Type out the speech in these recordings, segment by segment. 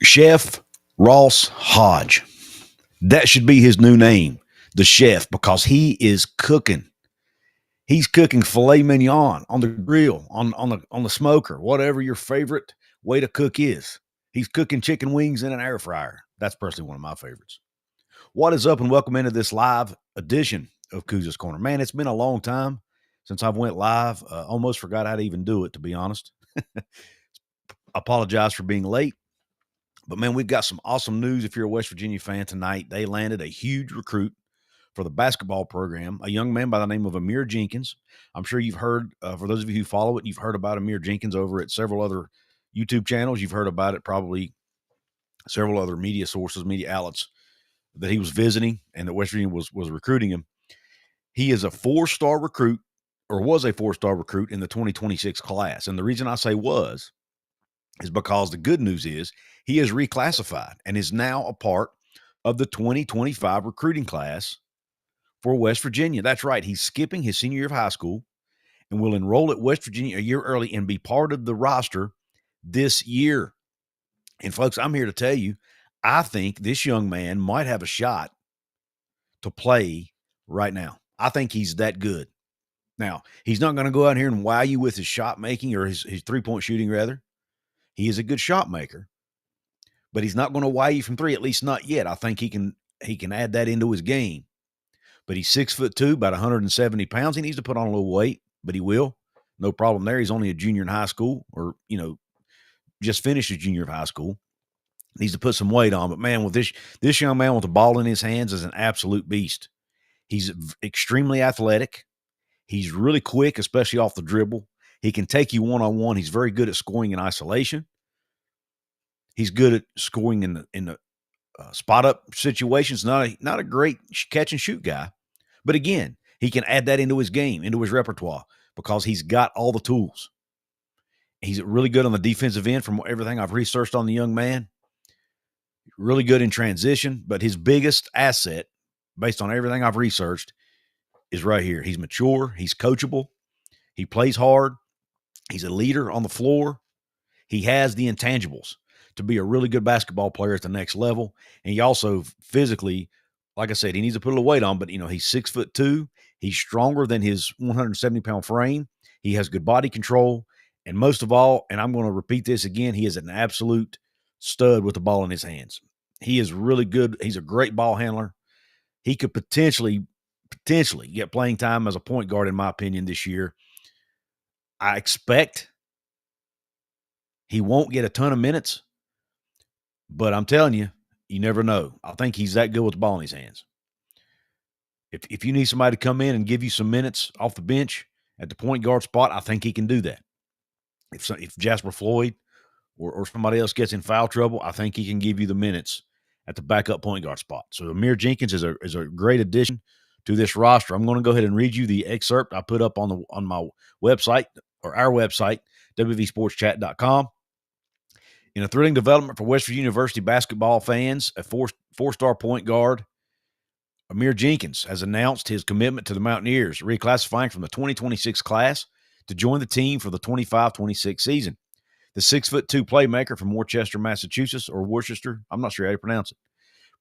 Chef Ross Hodge. That should be his new name, the chef, because he is cooking. He's cooking filet mignon on the grill, on the smoker, whatever your favorite way to cook is. He's cooking chicken wings in an air fryer. That's personally one of my favorites. What is up, and welcome into this live edition of Couz's Corner. Man, it's been a long time since I've went live. Almost forgot how to even do it, to be honest. Apologize for being late. But, man, we've got some awesome news if you're a West Virginia fan tonight. They landed a huge recruit for the basketball program, a young man by the name of Amir Jenkins. I'm sure you've heard, for those of you who follow it, you've heard about Amir Jenkins over at several other YouTube channels. You've heard about it probably several other media sources, media outlets that he was visiting and that West Virginia was recruiting him. He is a four-star recruit, or was a four-star recruit in the 2026 class. And the reason I say was is because the good news is he is reclassified and is now a part of the 2025 recruiting class for West Virginia. That's right. He's skipping his senior year of high school and will enroll at West Virginia a year early and be part of the roster this year. And, folks, I'm here to tell you, I think this young man might have a shot to play right now. I think he's that good. Now, he's not going to go out here and wow you with his shot making or his three-point shooting, rather. He is a good shot maker, but he's not going to wow you from three, at least not yet. I think he can add that into his game. But he's 6'2", about 170 pounds. He needs to put on a little weight, but he will. No problem there. He's only a junior in high school, or, just finished his junior of high school. Needs to put some weight on. But, man, with this young man with the ball in his hands is an absolute beast. He's extremely athletic. He's really quick, especially off the dribble. He can take you one-on-one. He's very good at scoring in isolation. He's good at scoring in the spot-up situations. Not a great catch-and-shoot guy. But, again, he can add that into his game, into his repertoire, because he's got all the tools. He's really good on the defensive end from everything I've researched on the young man. Really good in transition, but his biggest asset, based on everything I've researched, is right here. He's mature. He's coachable. He plays hard. He's a leader on the floor. He has the intangibles to be a really good basketball player at the next level. And he also physically, like I said, he needs to put a little weight on, but, he's 6'2". He's stronger than his 170-pound frame. He has good body control. And most of all, and I'm going to repeat this again, he is an absolute stud with the ball in his hands. He is really good. He's a great ball handler. He could potentially get playing time as a point guard, in my opinion, this year. I expect he won't get a ton of minutes, but I'm telling you, you never know. I think he's that good with the ball in his hands. If you need somebody to come in and give you some minutes off the bench at the point guard spot, I think he can do that. If Jasper Floyd or somebody else gets in foul trouble, I think he can give you the minutes at the backup point guard spot. So Amir Jenkins is a great addition to this roster. I'm going to go ahead and read you the excerpt I put up on my website, or our website, WVSportsChat.com. In a thrilling development for West Virginia University basketball fans, a four-star point guard, Amir Jenkins, has announced his commitment to the Mountaineers, reclassifying from the 2026 class to join the team for the 25-26 season. The 6'2" playmaker from Worcester, Massachusetts, or Worcester, I'm not sure how to pronounce it,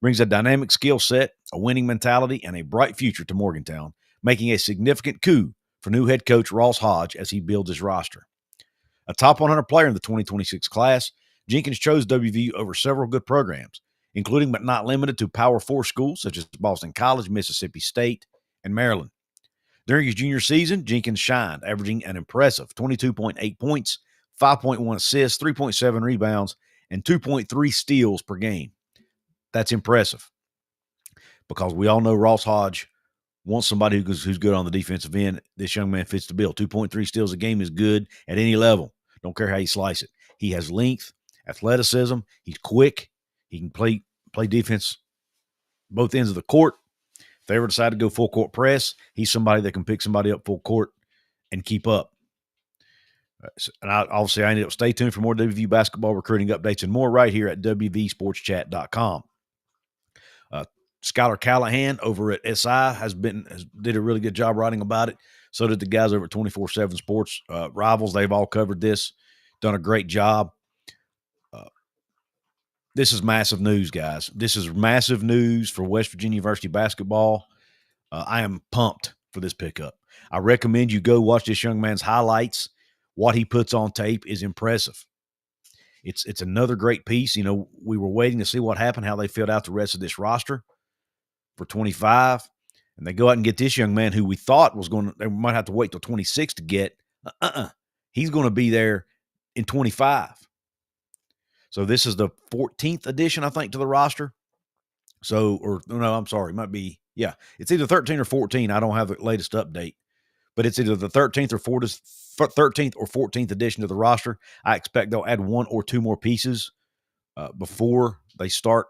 brings a dynamic skill set, a winning mentality, and a bright future to Morgantown, making a significant coup for new head coach Ross Hodge as he builds his roster. A top 100 player in the 2026 class, Jenkins chose WVU over several good programs, including but not limited to Power 4 schools such as Boston College, Mississippi State, and Maryland. During his junior season, Jenkins shined, averaging an impressive 22.8 points, 5.1 assists, 3.7 rebounds, and 2.3 steals per game. That's impressive, because we all know Ross Hodge wants somebody who's good on the defensive end. This young man fits the bill. 2.3 steals a game is good at any level. Don't care how you slice it. He has length, athleticism. He's quick. He can play defense both ends of the court. If they ever decide to go full court press, he's somebody that can pick somebody up full court and keep up. And I ended up stay tuned for more WVU basketball recruiting updates and more right here at WVSportsChat.com. Skylar Callahan over at SI did a really good job writing about it. So did the guys over at 24/7 Sports Rivals. They've all covered this, done a great job. This is massive news, guys. This is massive news for West Virginia University basketball. I am pumped for this pickup. I recommend you go watch this young man's highlights. What he puts on tape is impressive. It's another great piece. You know, we were waiting to see what happened, how they filled out the rest of this roster for 25. And they go out and get this young man who we thought was going to, they might have to wait till 26 to get. He's going to be there in 25. So this is the 14th addition, I think, to the roster. So, or no, I'm sorry, it might be, yeah, it's either 13 or 14. I don't have the latest update, but it's either the 13th or 14th addition to the roster. I expect they'll add one or two more pieces before they start,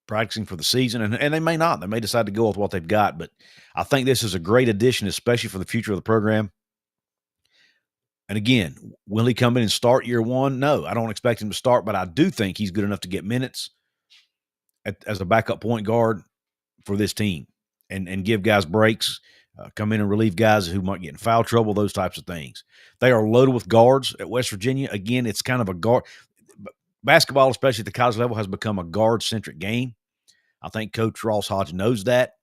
practicing for the season. And they may not. They may decide to go with what they've got. But I think this is a great addition, especially for the future of the program. And again, will he come in and start year one? No, I don't expect him to start, but I do think he's good enough to get minutes as a backup point guard for this team and give guys breaks, come in and relieve guys who might get in foul trouble, those types of things. They are loaded with guards at West Virginia. Again, it's kind of a guard. Basketball, especially at the college level, has become a guard-centric game. I think Coach Ross Hodge knows that.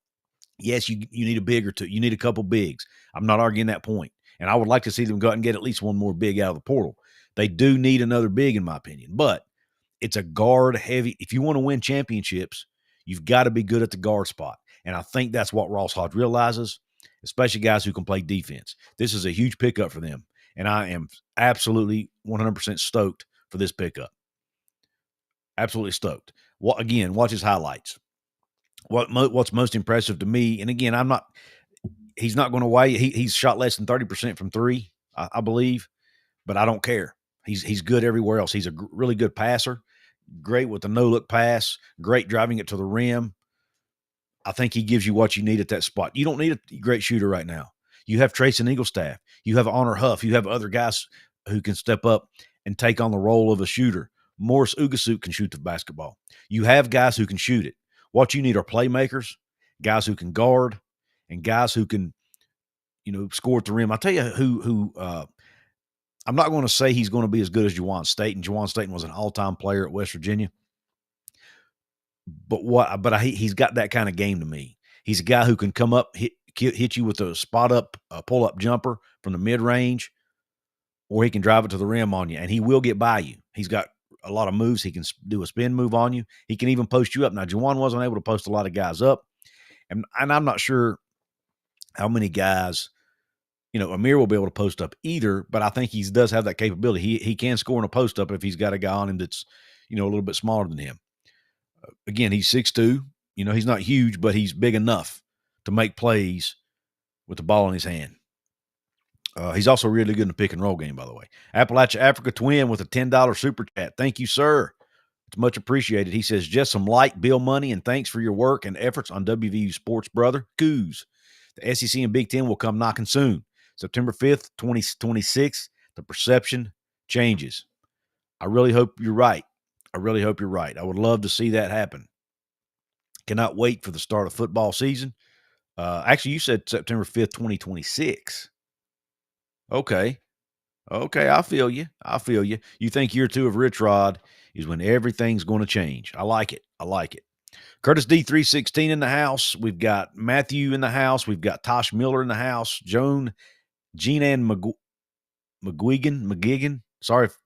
Yes, you need a big or two. You need a couple bigs. I'm not arguing that point. And I would like to see them go out and get at least one more big out of the portal. They do need another big, in my opinion. But it's a guard-heavy. If you want to win championships, you've got to be good at the guard spot. And I think that's what Ross Hodge realizes, especially guys who can play defense. This is a huge pickup for them. And I am absolutely 100% stoked for this pickup. Absolutely stoked. Again, watch his highlights. What's most impressive to me, and again, he's not going to weigh. He's shot less than 30% from three, I believe, but I don't care. He's good everywhere else. He's a really good passer, great with the no-look pass, great driving it to the rim. I think he gives you what you need at that spot. You don't need a great shooter right now. You have Trace and Eaglestaff. You have Honor Huff. You have other guys who can step up and take on the role of a shooter. Morris Ugasuk can shoot the basketball. You have guys who can shoot it. What you need are playmakers, guys who can guard, and guys who can, score at the rim. I'll tell you who I'm not going to say he's going to be as good as Juwan Staten. Juwan Staten was an all-time player at West Virginia. But he's got that kind of game to me. He's a guy who can come up, hit you with a spot-up, pull-up jumper from the mid-range, or he can drive it to the rim on you, and he will get by you. He's got a lot of moves. He can do a spin move on you. He can even post you up. Now, Juwan wasn't able to post a lot of guys up, and I'm not sure how many guys, Amir will be able to post up either, but I think he does have that capability. He can score in a post up if he's got a guy on him that's, a little bit smaller than him. Again, he's 6'2". He's not huge, but he's big enough to make plays with the ball in his hand. He's also really good in the pick and roll game, by the way. Appalachia Africa Twin with a $10 super chat. Thank you, sir. It's much appreciated. He says, just some light bill money and thanks for your work and efforts on WVU Sports, brother. Couz. The SEC and Big Ten will come knocking soon. September 5th, 2026, the perception changes. I really hope you're right. I would love to see that happen. Cannot wait for the start of football season. Actually, you said September 5th, 2026. Okay, I feel you. You think year two of Rich Rod is when everything's going to change. I like it. Curtis D316 in the house. We've got Matthew in the house. We've got Tosh Miller in the house. Jean McGuigan. Sorry if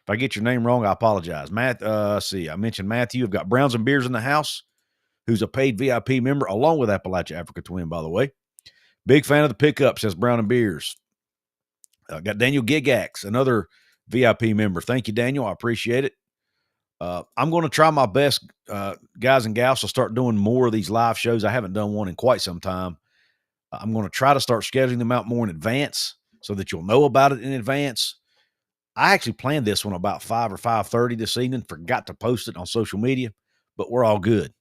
I get your name wrong, I apologize. I mentioned Matthew. I've got Browns and Beers in the house, who's a paid VIP member, along with Appalachia Africa Twin, by the way. Big fan of the pickup, says Brown and Beers. Got Daniel Gigax, another VIP member. Thank you, Daniel. I appreciate it. I'm going to try my best, guys and gals, to start doing more of these live shows. I haven't done one in quite some time. I'm going to try to start scheduling them out more in advance so that you'll know about it in advance. I actually planned this one about 5 or 5:30 this evening. Forgot to post it on social media, but we're all good.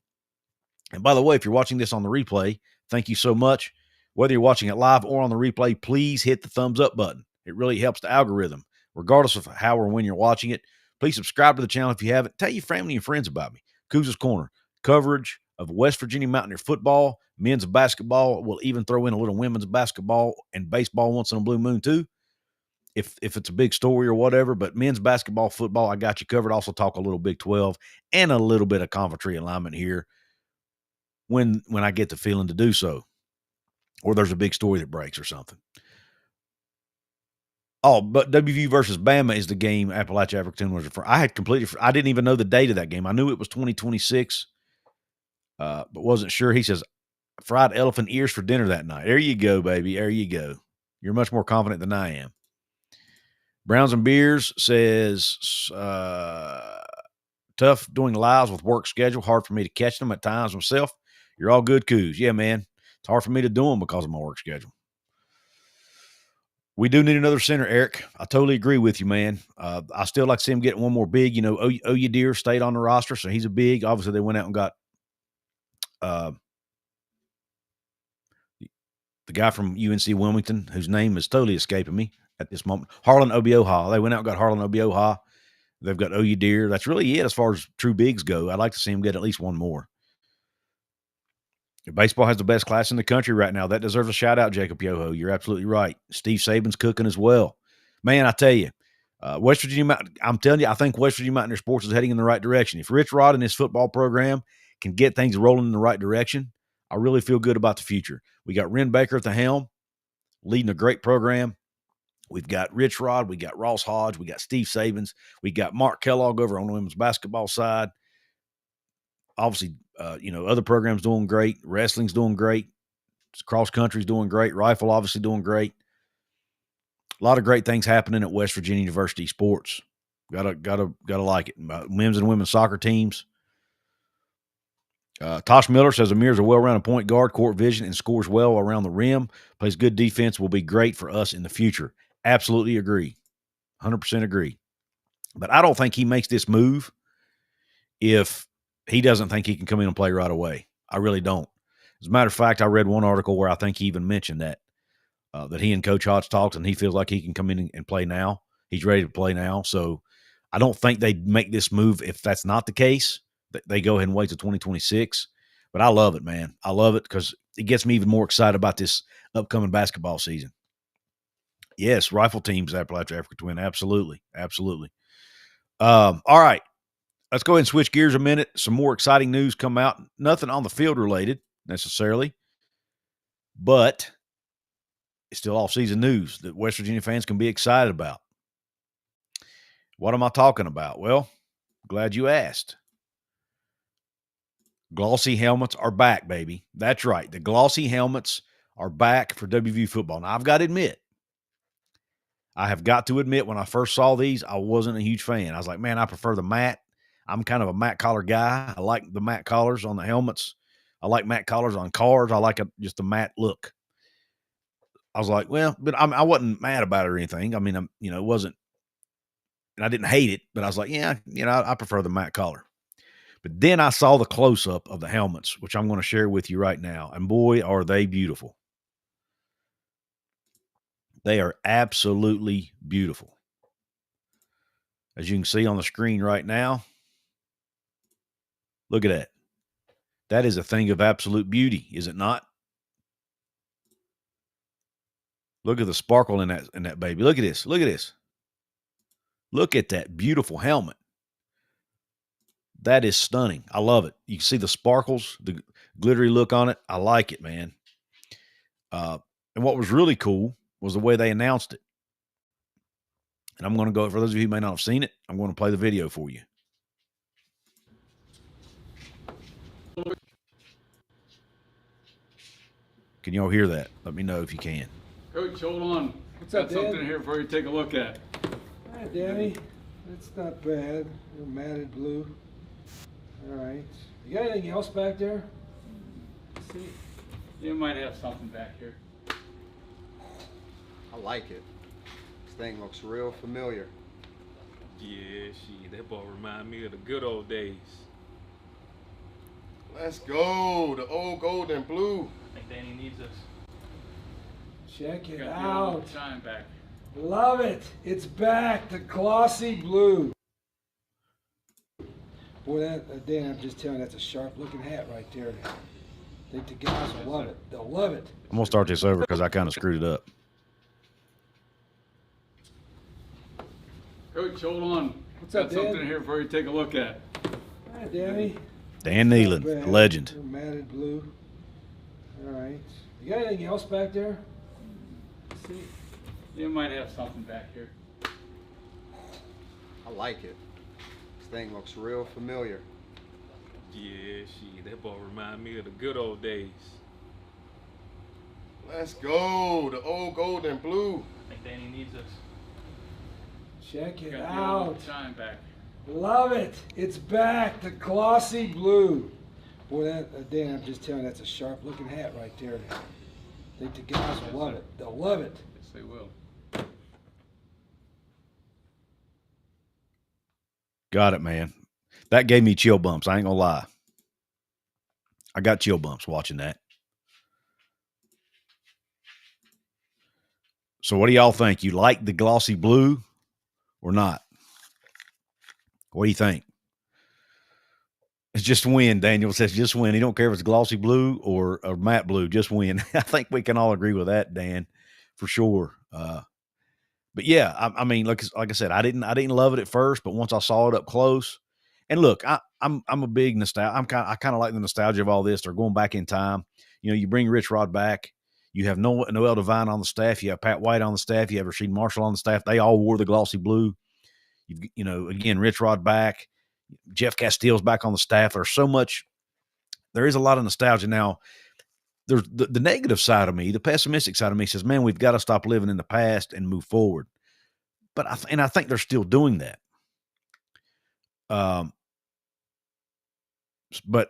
And by the way, if you're watching this on the replay, thank you so much. Whether you're watching it live or on the replay, please hit the thumbs up button. It really helps the algorithm, regardless of how or when you're watching it. Please subscribe to the channel if you haven't. Tell your family and friends about me. Couz's Corner, coverage of West Virginia Mountaineer football, men's basketball. We'll even throw in a little women's basketball and baseball once in a blue moon too. if it's a big story or whatever. But men's basketball, football, I got you covered. Also talk a little Big 12 and a little bit of conference realignment here when I get the feeling to do so, or there's a big story that breaks or something. Oh, but WVU versus Bama is the game Appalachia African was referring. I didn't even know the date of that game. I knew it was 2026, but wasn't sure. He says, fried elephant ears for dinner that night. There you go, baby. There you go. You're much more confident than I am. Browns and Beers says, tough doing lives with work schedule. Hard for me to catch them at times myself. You're all good, Couz. Yeah, man. It's hard for me to do them because of my work schedule. We do need another center, Eric. I totally agree with you, man. I still like to see him get one more big. You know, Oyedere stayed on the roster, so he's a big. Obviously, they went out and got the guy from UNC Wilmington, whose name is totally escaping me at this moment. Harlan Obioha. They went out and got Harlan Obioha. They've got Oyedere. That's really it as far as true bigs go. I'd like to see him get at least one more. Baseball has the best class in the country right now. That deserves a shout-out, Jacob Yoho. You're absolutely right. Steve Saban's cooking as well. Man, I tell you, West Virginia, I'm telling you, I think West Virginia Mountaineer sports is heading in the right direction. If Rich Rod and his football program can get things rolling in the right direction, I really feel good about the future. We got Ren Baker at the helm, leading a great program. We've got Rich Rod. We got Ross Hodge. We got Steve Sabans. We got Mark Kellogg over on the women's basketball side. Obviously, other programs doing great. Wrestling's doing great. Cross country's doing great. Rifle obviously doing great. A lot of great things happening at West Virginia University sports. Gotta like it. Men's and women's soccer teams. Tosh Miller says Amir's a well-rounded point guard, court vision, and scores well around the rim. Plays good defense. Will be great for us in the future. Absolutely agree. 100% agree. But I don't think he makes this move if he doesn't think he can come in and play right away. I really don't. As a matter of fact, I read one article where I think he even mentioned that he and Coach Hodge talked, and he feels like he can come in and play now. He's ready to play now. So I don't think they'd make this move if that's not the case. They go ahead and wait till 2026. But I love it, man. I love it because it gets me even more excited about this upcoming basketball season. Yes, rifle teams, Appalachia Africa Twin. Absolutely. Absolutely. All right. Let's go ahead and switch gears a minute. Some more exciting news come out. Nothing on the field related necessarily, but it's still off-season news that West Virginia fans can be excited about. What am I talking about? Well, glad you asked. Glossy helmets are back, baby. That's right. The Glossy helmets are back for WVU football. Now, I've got to admit, when I first saw these, I wasn't a huge fan. I was like, man, I prefer the matte. I'm kind of a matte collar guy. I like the matte collars on the helmets. I like matte collars on cars. I like just the matte look. I was like, well, but I wasn't mad about it or anything. I mean, it wasn't, and I didn't hate it, but I was like, yeah, I prefer the matte collar. But then I saw the close-up of the helmets, which I'm going to share with you right now. And boy, are they beautiful. They are absolutely beautiful. As you can see on the screen right now, look at that. That is a thing of absolute beauty, is it not? Look at the sparkle in that baby. Look at this. Look at this. Look at that beautiful helmet. That is stunning. I love it. You can see the sparkles, the glittery look on it. I like it, man. And what was really cool was the way they announced it. And I'm going to go, for those of you who may not have seen it, I'm going to play the video for you. Can y'all hear that? Let me know if you can. Coach, hold on. What's up, got something here for you to take a look at. Hi, Danny. That's not bad. You're matted blue. All right. You got anything else back there? Let's see. You might have something back here. I like it. This thing looks real familiar. Yeah, that ball remind me of the good old days. Let's go. The old gold and blue. I think Danny needs us. Check it Got out. the shine back. Love it. It's back. The glossy blue. Boy, Dan, I'm just telling you, that's a sharp-looking hat right there. I think the guys will love it. They'll love it. I'm going to start this over because I kind of screwed it up. Coach, hold on. What's Got up, Dan? something here for you to take a look at. Hi, Danny. Dan Not Nealon, bad. legend. You're matted blue. All right. You got anything else back there? See, you might have something back here. I like it. This thing looks real familiar. Yeah, she. That ball remind me of the good old days. Let's go. The old gold and blue. I think Danny needs us. Check it Got the out. old shine back. Love it. It's back. The glossy blue. Boy, that Dan, I'm just telling you, that's a sharp looking hat right there. I think the guys will love it. They'll love it. Yes, they will. Got it, man. That gave me chill bumps. I ain't gonna lie. I got chill bumps watching that. So what do y'all think? You like the glossy blue or not? What do you think? It's just win. Daniel says just win. He don't care if it's glossy blue or matte blue. Just win. I think we can all agree with that, Dan, for sure. But yeah, I mean, like I said, I didn't love it at first, but once I saw it up close, and look, I'm a big nostalgia. I kind of like the nostalgia of all this. They're going back in time. You know, you bring Rich Rod back. You have Noel Devine on the staff. You have Pat White on the staff. You have Rasheed Marshall on the staff. They all wore the glossy blue. You know, again, Rich Rod back. Jeff Castile's back on the staff. There's so much. There is a lot of nostalgia now. There's the negative side of me, the pessimistic side of me says, man, we've got to stop living in the past and move forward. But I think they're still doing that. But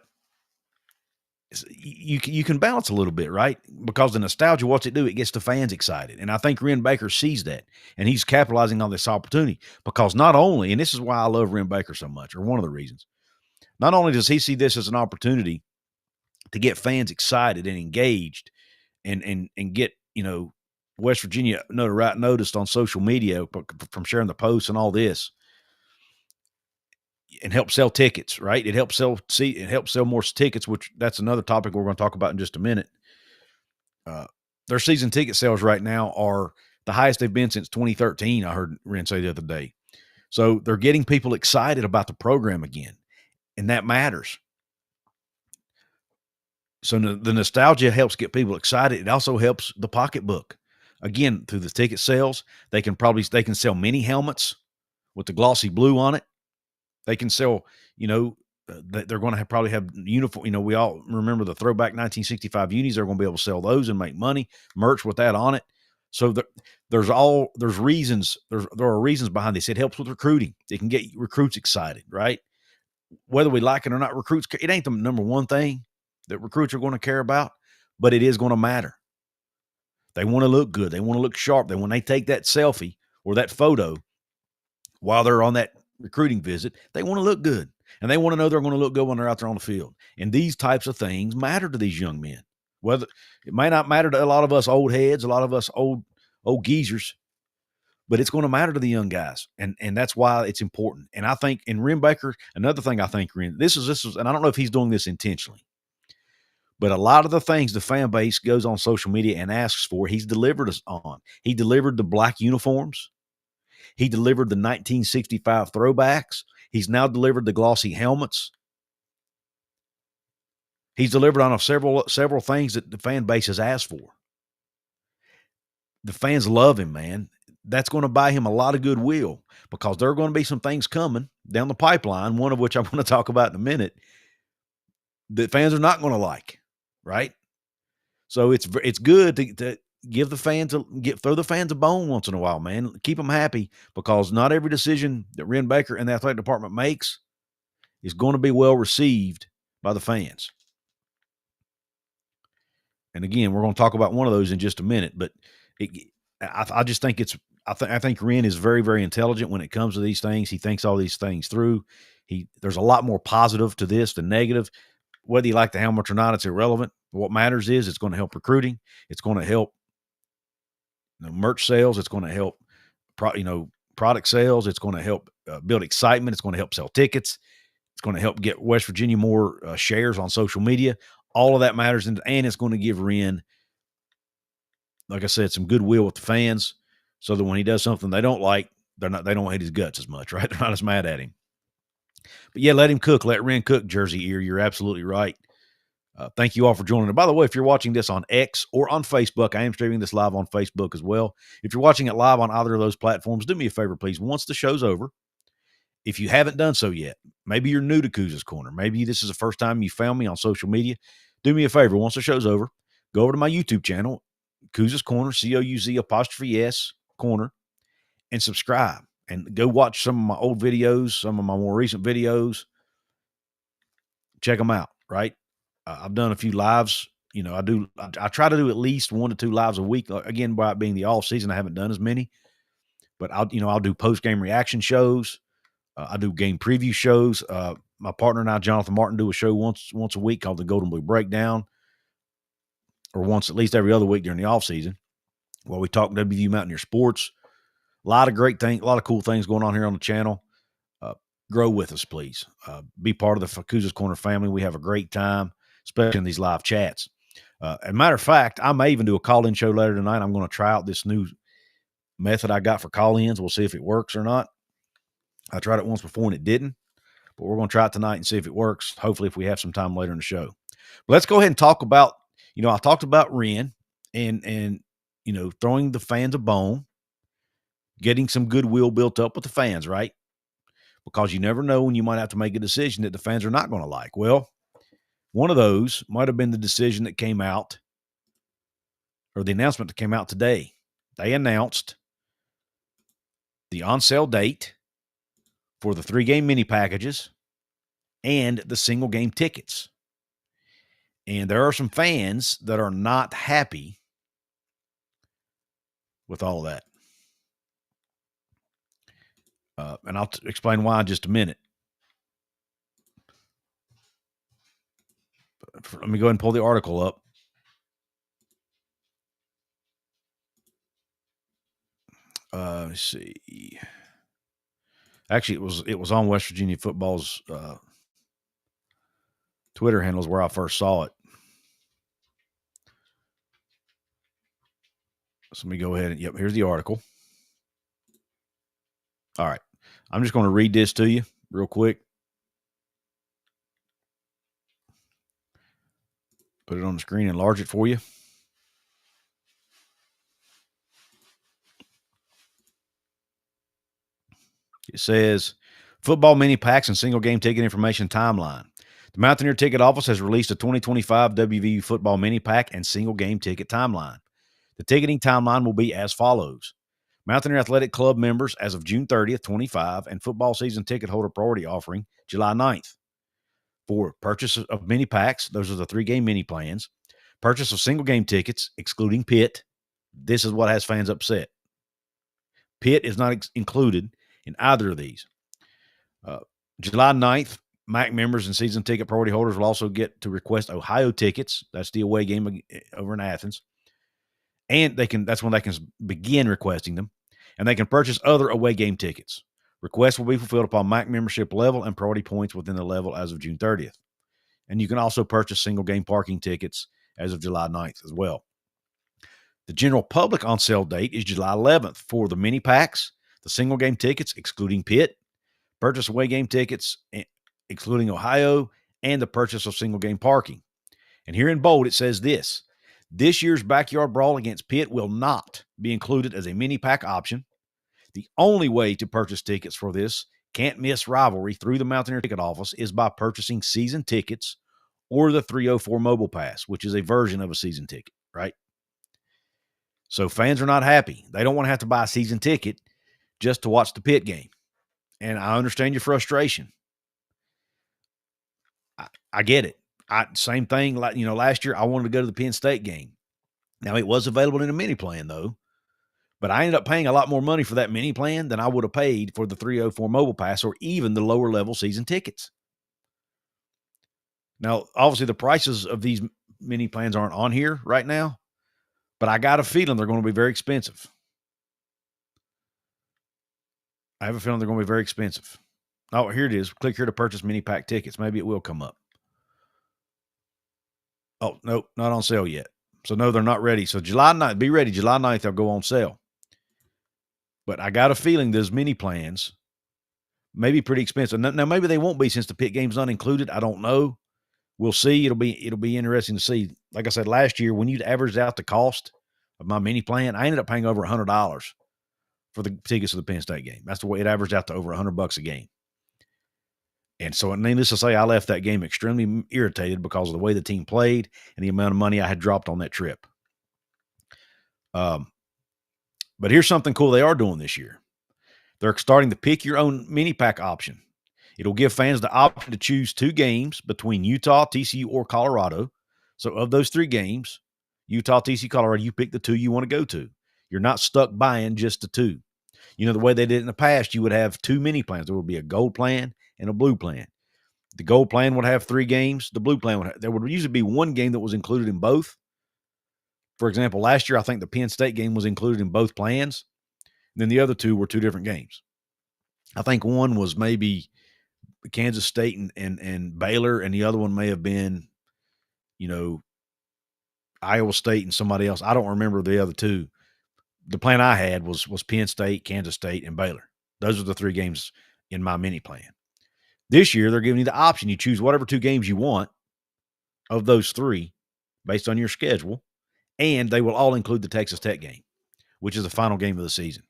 you can balance a little bit, right? Because the nostalgia, what's it do? It gets the fans excited. And I think Ren Baker sees that. And he's capitalizing on this opportunity. Because not only, and this is why I love Ren Baker so much, or one of the reasons, not only does he see this as an opportunity to get fans excited and engaged and get, you know, West Virginia noticed on social media from sharing the posts and all this, and help sell tickets, right? It helps sell more tickets, which that's another topic we're going to talk about in just a minute. Their season ticket sales right now are the highest they've been since 2013. I heard Ren say the other day. So they're getting people excited about the program again, and that matters. So the nostalgia helps get people excited. It also helps the pocketbook. Again, through the ticket sales, they can sell mini helmets with the glossy blue on it. They can sell, you know, they're going to probably have uniform. You know, we all remember the throwback 1965 unis. They're going to be able to sell those and make money, merch with that on it. So there are reasons behind this. It helps with recruiting. It can get recruits excited, right? Whether we like it or not, recruits, it ain't the number one thing that recruits are going to care about, but it is going to matter. They want to look good. They want to look sharp. When they take that selfie or that photo while they're on that recruiting visit, they want to look good. And they want to know they're going to look good when they're out there on the field. And these types of things matter to these young men. Whether it may not matter to a lot of us old heads, a lot of us old geezers, but it's going to matter to the young guys. And that's why it's important. And I think in Ren Baker, another thing I think this is, and I don't know if he's doing this intentionally, but a lot of the things the fan base goes on social media and asks for, he's delivered us on. He delivered the black uniforms. He delivered the 1965 throwbacks. He's now delivered the glossy helmets. He's delivered on several things that the fan base has asked for. The fans love him, man. That's going to buy him a lot of goodwill because there are going to be some things coming down the pipeline, one of which I'm going to talk about in a minute, that fans are not going to like, right? So it's good to give the fans throw the fans a bone once in a while, man. Keep them happy because not every decision that Ren Baker and the athletic department makes is going to be well received by the fans. And again, we're going to talk about one of those in just a minute, but I just think I think Ren is very, very intelligent when it comes to these things. He thinks all these things through. There's a lot more positive to this than negative. Whether you like the helmet or not, it's irrelevant. What matters is it's going to help recruiting. It's going to help merch sales. It's going to help, product sales. It's going to help build excitement. It's going to help sell tickets. It's going to help get West Virginia more shares on social media. All of that matters, and it's going to give Ren, like I said, some goodwill with the fans, so that when he does something they don't like, they don't hate his guts as much, right? They're not as mad at him. But yeah, let him cook. Let Ren cook, Jersey Ear. You're absolutely right. Thank you all for joining. And by the way, if you're watching this on X or on Facebook, I am streaming this live on Facebook as well. If you're watching it live on either of those platforms, do me a favor, please. Once the show's over, if you haven't done so yet, maybe you're new to Couz's Corner. Maybe this is the first time you found me on social media. Do me a favor. Once the show's over, go over to my YouTube channel, Couz's Corner, COUZ' Corner, and subscribe. And go watch some of my old videos, some of my more recent videos. Check them out, right? I've done a few lives. You know, I try to do at least 1 to 2 lives a week. Again, by it being the off season, I haven't done as many. But I'll do post-game reaction shows. I do game preview shows. My partner and I, Jonathan Martin, do a show once a week called the Golden Blue Breakdown, or once at least every other week during the off season, where we talk WVU Mountaineer sports. A lot of great things, a lot of cool things going on here on the channel. Grow with us, please. Be part of the Couz's Corner family. We have a great time, especially in these live chats. As a matter of fact, I may even do a call-in show later tonight. I'm going to try out this new method I got for call-ins. We'll see if it works or not. I tried it once before and it didn't, but we're going to try it tonight and see if it works. Hopefully, if we have some time later in the show. But let's go ahead and talk about, I talked about Ren and throwing the fans a bone, getting some goodwill built up with the fans, right? Because you never know when you might have to make a decision that the fans are not going to like. Well, one of those might have been the decision that came out, or the announcement that came out today. They announced the on-sale date for the 3-game mini packages and the single-game tickets. And there are some fans that are not happy with all of that. And I'll explain why in just a minute. Let me go ahead and pull the article up. Let's see. Actually, it was on West Virginia football's Twitter handles where I first saw it. So let me go ahead and, here's the article. All right. I'm just going to read this to you real quick. Put it on the screen, enlarge it for you. It says, football mini packs and single game ticket information timeline. The Mountaineer Ticket Office has released a 2025 WVU football mini pack and single game ticket timeline. The ticketing timeline will be as follows. Mountaineer Athletic Club members as of June 30th, 25, and football season ticket holder priority offering July 9th. For purchase of mini packs, those are the 3-game mini plans. Purchase of single game tickets, excluding Pitt. This is what has fans upset. Pitt is not included in either of these. July 9th, MAC members and season ticket priority holders will also get to request Ohio tickets. That's the away game over in Athens. And that's when they can begin requesting them. And they can purchase other away game tickets. Requests will be fulfilled upon MAC membership level and priority points within the level as of June 30th. And you can also purchase single game parking tickets as of July 9th as well. The general public on sale date is July 11th for the mini packs, the single game tickets, excluding Pitt, purchase away game tickets, excluding Ohio, and the purchase of single game parking. And here in bold, it says this. This year's backyard brawl against Pitt will not be included as a mini pack option. The only way to purchase tickets for this can't-miss rivalry through the Mountaineer Ticket Office is by purchasing season tickets or the 304 Mobile Pass, which is a version of a season ticket, right? So fans are not happy. They don't want to have to buy a season ticket just to watch the Pitt game. And I understand your frustration. I get it. Same thing, like last year I wanted to go to the Penn State game. Now it was available in a mini plan though, but I ended up paying a lot more money for that mini plan than I would have paid for the 304 Mobile Pass or even the lower level season tickets. Now, obviously the prices of these mini plans aren't on here right now, but I got a feeling they're going to be very expensive. I have a feeling they're going to be very expensive. Oh, here it is. Click here to purchase mini pack tickets. Maybe it will come up. Oh, nope, not on sale yet. So, no, they're not ready. So, July 9th, be ready. July 9th, they'll go on sale. But I got a feeling those mini plans may be pretty expensive. Now maybe they won't be since the pit game's not included. I don't know. We'll see. It'll be interesting to see. Like I said, last year when you'd averaged out the cost of my mini plan, I ended up paying over $100 for the tickets to the Penn State game. That's the way it averaged out to over $100 a game. And so, needless to say, I left that game extremely irritated because of the way the team played and the amount of money I had dropped on that trip. But here's something cool they are doing this year. They're starting to pick your own mini pack option. It'll give fans the option to choose 2 games between Utah, TCU, or Colorado. So of those 3 games, Utah, TCU, Colorado, you pick the 2 you want to go to. You're not stuck buying just the 2. You know, the way they did in the past, you would have 2 mini plans. There would be a gold plan and a blue plan. The gold plan would have 3 games. The blue plan there would usually be 1 game that was included in both. For example, last year, I think the Penn State game was included in both plans. And then the other 2 were 2 different games. I think one was maybe Kansas State and Baylor, and the other one may have been, Iowa State and somebody else. I don't remember the other 2. The plan I had was Penn State, Kansas State, and Baylor. Those are the 3 games in my mini plan. This year, they're giving you the option. You choose whatever 2 games you want of those 3 based on your schedule, and they will all include the Texas Tech game, which is the final game of the season.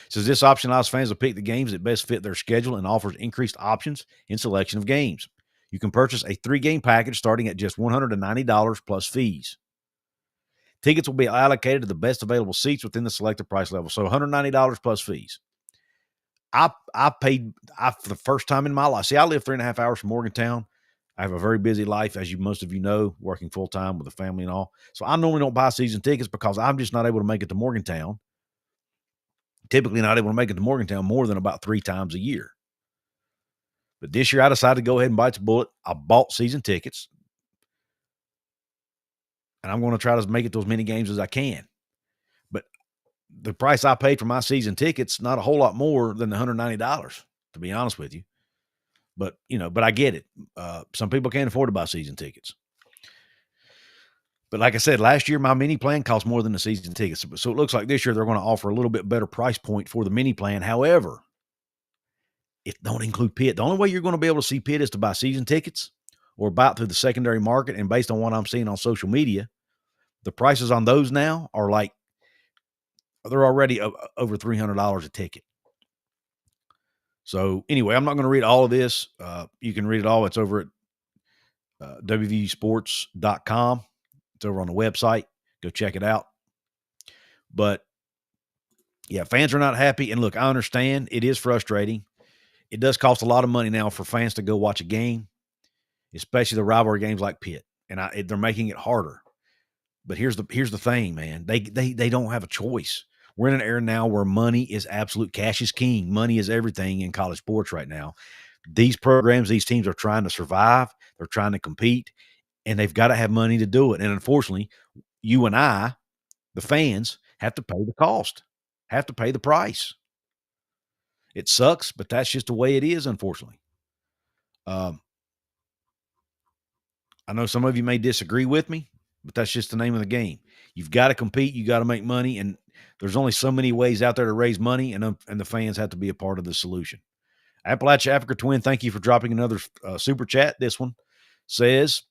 Says this option allows fans to pick the games that best fit their schedule and offers increased options in selection of games. You can purchase a 3-game package starting at just $190 plus fees. Tickets will be allocated to the best available seats within the selected price level. So $190 plus fees. I paid for the first time in my life. See, I live 3.5 hours from Morgantown. I have a very busy life, as most of you know, working full time with a family and all. So I normally don't buy season tickets because I'm just not able to make it to Morgantown. Typically not able to make it to Morgantown more than about 3 times a year. But this year I decided to go ahead and bite the bullet. I bought season tickets. And I'm going to try to make it to as many games as I can. But the price I paid for my season tickets, not a whole lot more than the $190, to be honest with you. But, but I get it. Some people can't afford to buy season tickets. But like I said, last year, my mini plan cost more than the season tickets. So it looks like this year they're going to offer a little bit better price point for the mini plan. However, it don't include Pitt. The only way you're going to be able to see Pitt is to buy season tickets or buy it through the secondary market. And based on what I'm seeing on social media, the prices on those now are they're already over $300 a ticket. So anyway, I'm not going to read all of this. You can read it all. It's over at WVUsports.com. It's over on the website. Go check it out. But yeah, fans are not happy. And look, I understand it is frustrating. It does cost a lot of money now for fans to go watch a game, especially the rivalry games like Pitt. And they're making it harder. But here's the thing, man. They don't have a choice. We're in an era now where money is absolute. Cash is king. Money is everything in college sports right now. These programs, these teams are trying to survive. They're trying to compete. And they've got to have money to do it. And unfortunately, you and I, the fans, have to pay the cost, have to pay the price. It sucks, but that's just the way it is, unfortunately. I know some of you may disagree with me, but that's just the name of the game. You've got to compete. You got to make money. And there's only so many ways out there to raise money, and the fans have to be a part of the solution. Appalachia Africa Twin, thank you for dropping another super chat. This one says,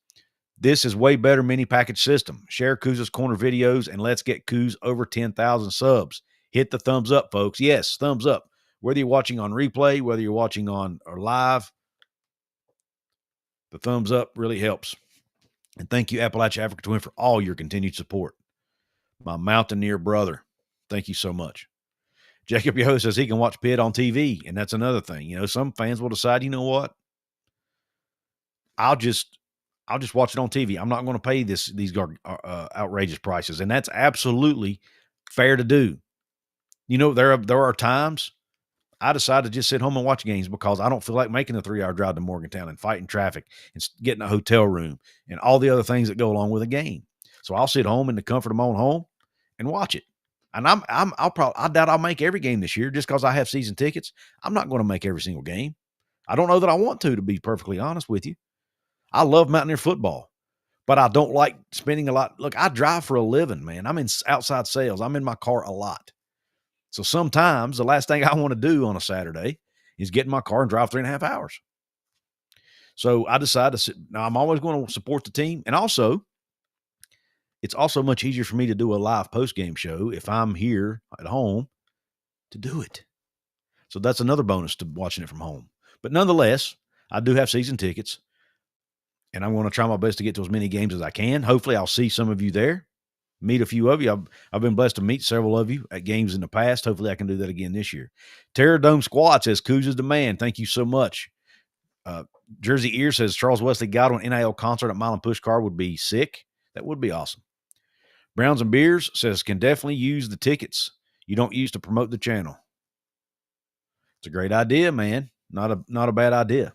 this is way better mini package system. Share Couz's Corner videos and let's get Couz over 10,000 subs. Hit the thumbs up, folks. Yes, thumbs up. Whether you're watching on replay, whether you're watching on or live, the thumbs up really helps. And thank you, Appalachia Africa Twin, for all your continued support. My Mountaineer brother, thank you so much. Jacob Yoho says he can watch Pitt on TV, and that's another thing. Some fans will decide, you know what? I'll just watch it on TV. I'm not going to pay these outrageous prices, and that's absolutely fair to do. There are times I decide to just sit home and watch games because I don't feel like making the 3-hour drive to Morgantown and fighting traffic and getting a hotel room and all the other things that go along with a game. So I'll sit home in the comfort of my own home and watch it. And I doubt I'll make every game this year just because I have season tickets. I'm not going to make every single game. I don't know that I want to be perfectly honest with you. I love Mountaineer football, but I don't like spending a lot. Look, I drive for a living, man. I'm in outside sales. I'm in my car a lot. So sometimes the last thing I want to do on a Saturday is get in my car and drive 3.5 hours. So I decided to sit. Now I'm always going to support the team. And also, it's also much easier for me to do a live post-game show if I'm here at home to do it. So that's another bonus to watching it from home. But nonetheless, I do have season tickets, and I'm going to try my best to get to as many games as I can. Hopefully, I'll see some of you there, meet a few of you. I've been blessed to meet several of you at games in the past. Hopefully, I can do that again this year. Terror Dome Squad says, Couz is the man. Thank you so much. Jersey Ear says, Charles Wesley Godwin NIL concert at Mile and Push Car would be sick. That would be awesome. Browns and Beers says, can definitely use the tickets you don't use to promote the channel. It's a great idea, man. Not a bad idea.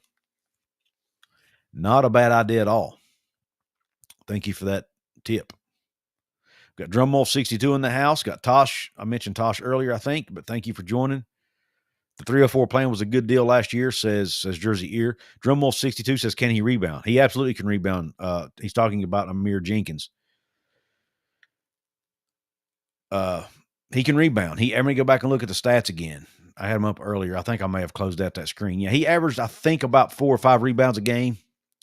Not a bad idea at all. Thank you for that tip. Got Drum Wolf 62 in the house. Got Tosh. I mentioned Tosh earlier, I think, but thank you for joining. The 304 plan was a good deal last year, says Jersey Ear. Drum Wolf 62 says, can he rebound? He absolutely can rebound. He's talking about Amir Jenkins. He can rebound. I'm going to go back and look at the stats again. I had him up earlier. I think I may have closed out that screen. Yeah, he averaged, I think, about 4 or 5 rebounds a game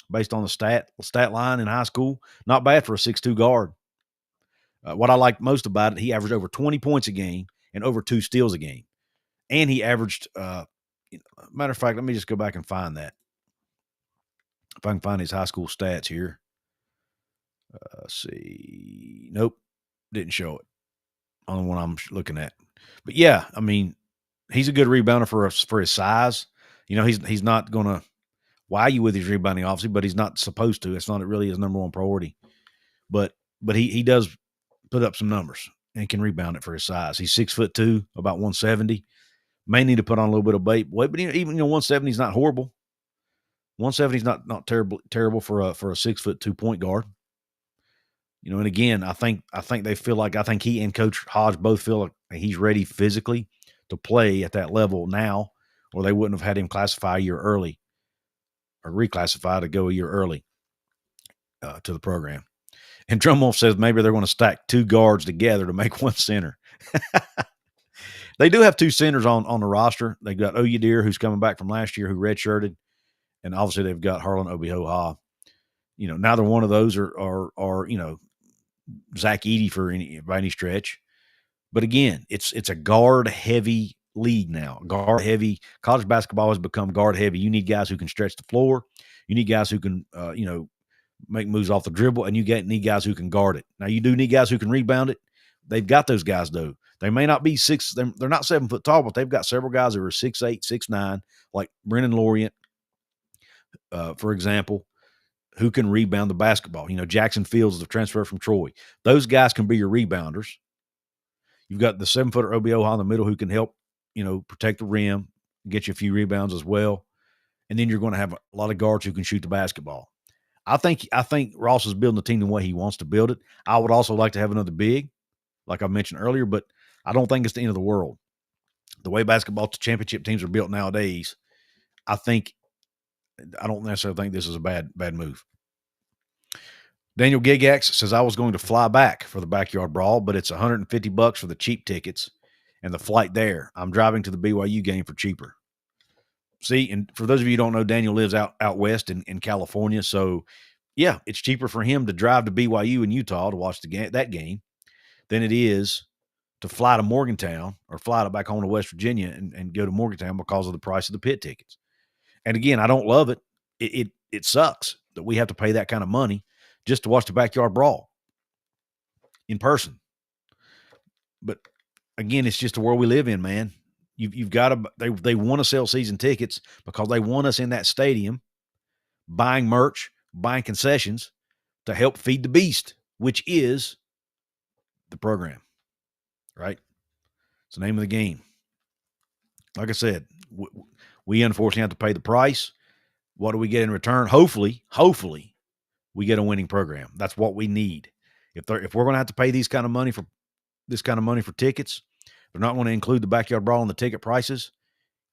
based on the stat line in high school. Not bad for a 6'2 guard. What I like most about it, he averaged over 20 points a game and over 2 steals a game. And he averaged, matter of fact, let me just go back and find that. If I can find his high school stats here. Let's see. Nope, didn't show it on the one I'm looking at. But yeah, I mean, he's a good rebounder for his size. You know, he's not going to wow you with his rebounding, obviously, but he's not supposed to. It's not really his number one priority. But he does put up some numbers and can rebound it for his size. He's 6'2", about 170. May need to put on a little bit of weight, but even 170 is not horrible. 170 is not terrible for a 6'2" point guard. You know, and again, I think they feel like he and Coach Hodge both feel like he's ready physically to play at that level now, or they wouldn't have had him classify a year early or reclassify to go a year early to the program. And Drumwolf says maybe they're going to stack 2 guards together to make 1 center. They do have 2 centers on the roster. They've got Oyudir, who's coming back from last year, who redshirted, and obviously they've got Harlan Obihoha. You know, neither one of those are you know, Zach Edey by any stretch. But again, it's a guard-heavy league now. Guard-heavy. College basketball has become guard-heavy. You need guys who can stretch the floor. You need guys who can, you know, make moves off the dribble, and you need guys who can guard it. Now, you do need guys who can rebound it. They've got those guys, though. They may not be they're not 7 foot tall, but they've got several guys who are 6'8", 6'9", like Brennan Lorient, for example, who can rebound the basketball. You know, Jackson Fields, the transfer from Troy. Those guys can be your rebounders. You've got the 7-footer Obioha in the middle who can help, you know, protect the rim, get you a few rebounds as well. And then you're going to have a lot of guards who can shoot the basketball. I think Ross is building the team the way he wants to build it. I would also like to have another big, like I mentioned earlier, but I don't think it's the end of the world. The way basketball championship teams are built nowadays, I don't necessarily think this is a bad move. Daniel Gigax says, I was going to fly back for the backyard brawl, but it's $150 for the cheap tickets and the flight there. I'm driving to the BYU game for cheaper. See, and for those of you who don't know, Daniel lives out west in California. So, yeah, it's cheaper for him to drive to BYU in Utah to watch that game than it is to fly to Morgantown or fly back home to West Virginia and go to Morgantown because of the price of the pit tickets. And again, I don't love it. It sucks that we have to pay that kind of money just to watch the backyard brawl in person. But again, it's just the world we live in, man. You've got to. They want to sell season tickets because they want us in that stadium, buying merch, buying concessions to help feed the beast, which is the program. Right? It's the name of the game. Like I said, we unfortunately have to pay the price. What do we get in return? Hopefully, we get a winning program. That's what we need. If we're going to have to pay this kind of money for tickets, they're not going to include the backyard brawl in the ticket prices.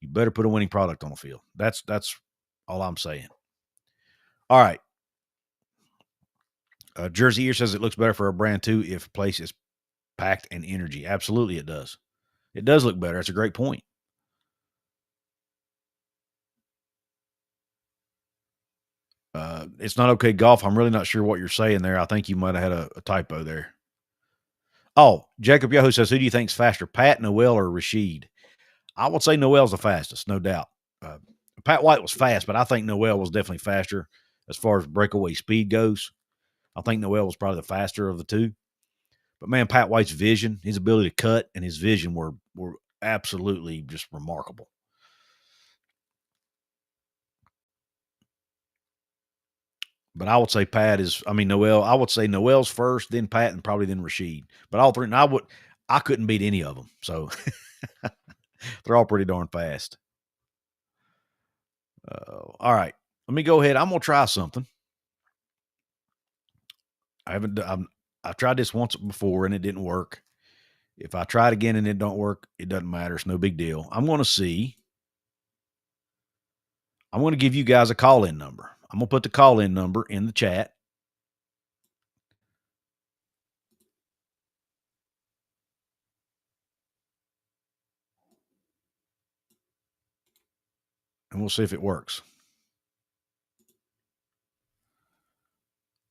You better put a winning product on the field. That's all I'm saying. All right. Jersey Ear says it looks better for a brand too if place is packed and energy. Absolutely, it does. It does look better. That's a great point. It's not okay golf. I'm really not sure what you're saying there. I think you might have had a typo there. Oh, Jacob Yahoo says, who do you think's faster, Pat, Noel, or Rashid? I would say Noel's the fastest, no doubt. Pat White was fast, but I think Noel was definitely faster as far as breakaway speed goes. I think Noel was probably the faster of the two. But man, Pat White's vision, his ability to cut, and his vision were absolutely just remarkable. But I would say Noel. I would say Noel's first, then Pat, and probably then Rashid. But all three, and I couldn't beat any of them. So they're all pretty darn fast. All right, let me go ahead. I'm gonna try something. I've tried this once before and it didn't work. If I try it again and it don't work, it doesn't matter. It's no big deal. I'm going to give you guys a call-in number. I'm going to put the call-in number in the chat. And we'll see if it works.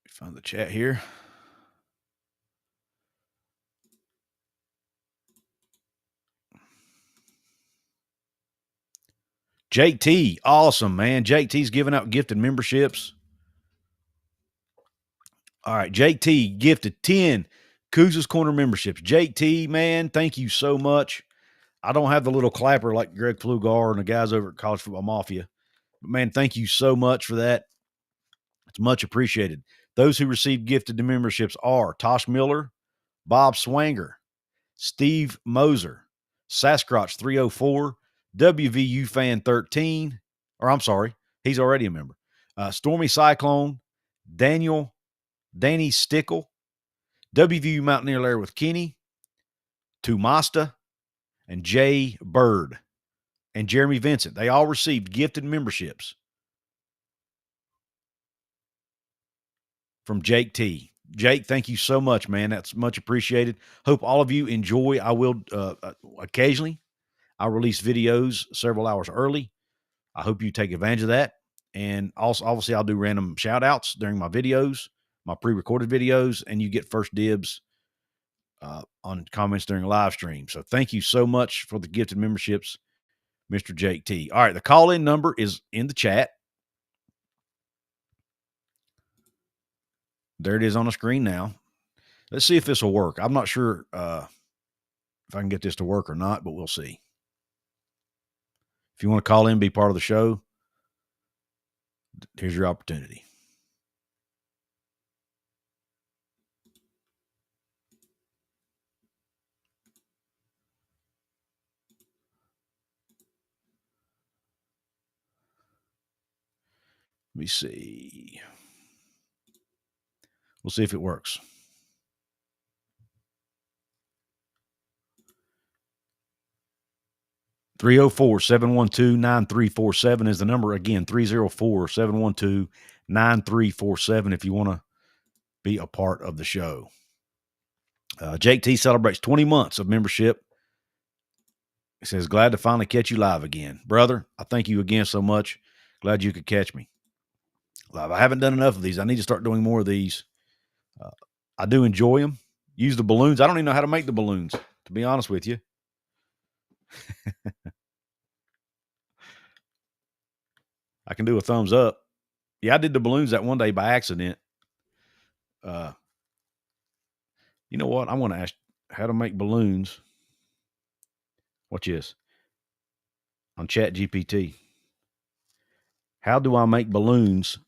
Find the chat here. Jake T, awesome, man. Jake T's giving out gifted memberships. All right, Jake T gifted 10 Couz's Corner memberships. Jake T, man, thank you so much. I don't have the little clapper like Greg Pflugar and the guys over at College Football Mafia. But man, thank you so much for that. It's much appreciated. Those who received gifted memberships are Tosh Miller, Bob Swanger, Steve Moser, Sasquatch 304, WVU Fan 13, or I'm sorry, he's already a member. Stormy Cyclone, Danny Stickle, WVU Mountaineer Lair with Kenny, Tumasta, and Jay Bird, and Jeremy Vincent. They all received gifted memberships from Jake T. Jake, thank you so much, man. That's much appreciated. Hope all of you enjoy. I will occasionally, I'll release videos several hours early. I hope you take advantage of that. And also, obviously, I'll do random shout outs during my videos, my pre-recorded videos, and you get first dibs on comments during live stream. So thank you so much for the gifted memberships, Mr. Jake T. All right, the call-in number is in the chat. There it is on the screen now. Let's see if this will work. I'm not sure if I can get this to work or not, but we'll see. If you want to call in, be part of the show, here's your opportunity. Let me see. We'll see if it works. 304-712-9347 is the number. Again, 304-712-9347 if you want to be a part of the show. Jake T celebrates 20 months of membership. He says, glad to finally catch you live again. Brother, I thank you again so much. Glad you could catch me live. I haven't done enough of these. I need to start doing more of these. I do enjoy them. Use the balloons. I don't even know how to make the balloons, to be honest with you. I can do a thumbs up. Yeah, I did the balloons that one day by accident. You know what? I'm going to ask how to make balloons. Watch this. On Chat GPT. How do I make balloons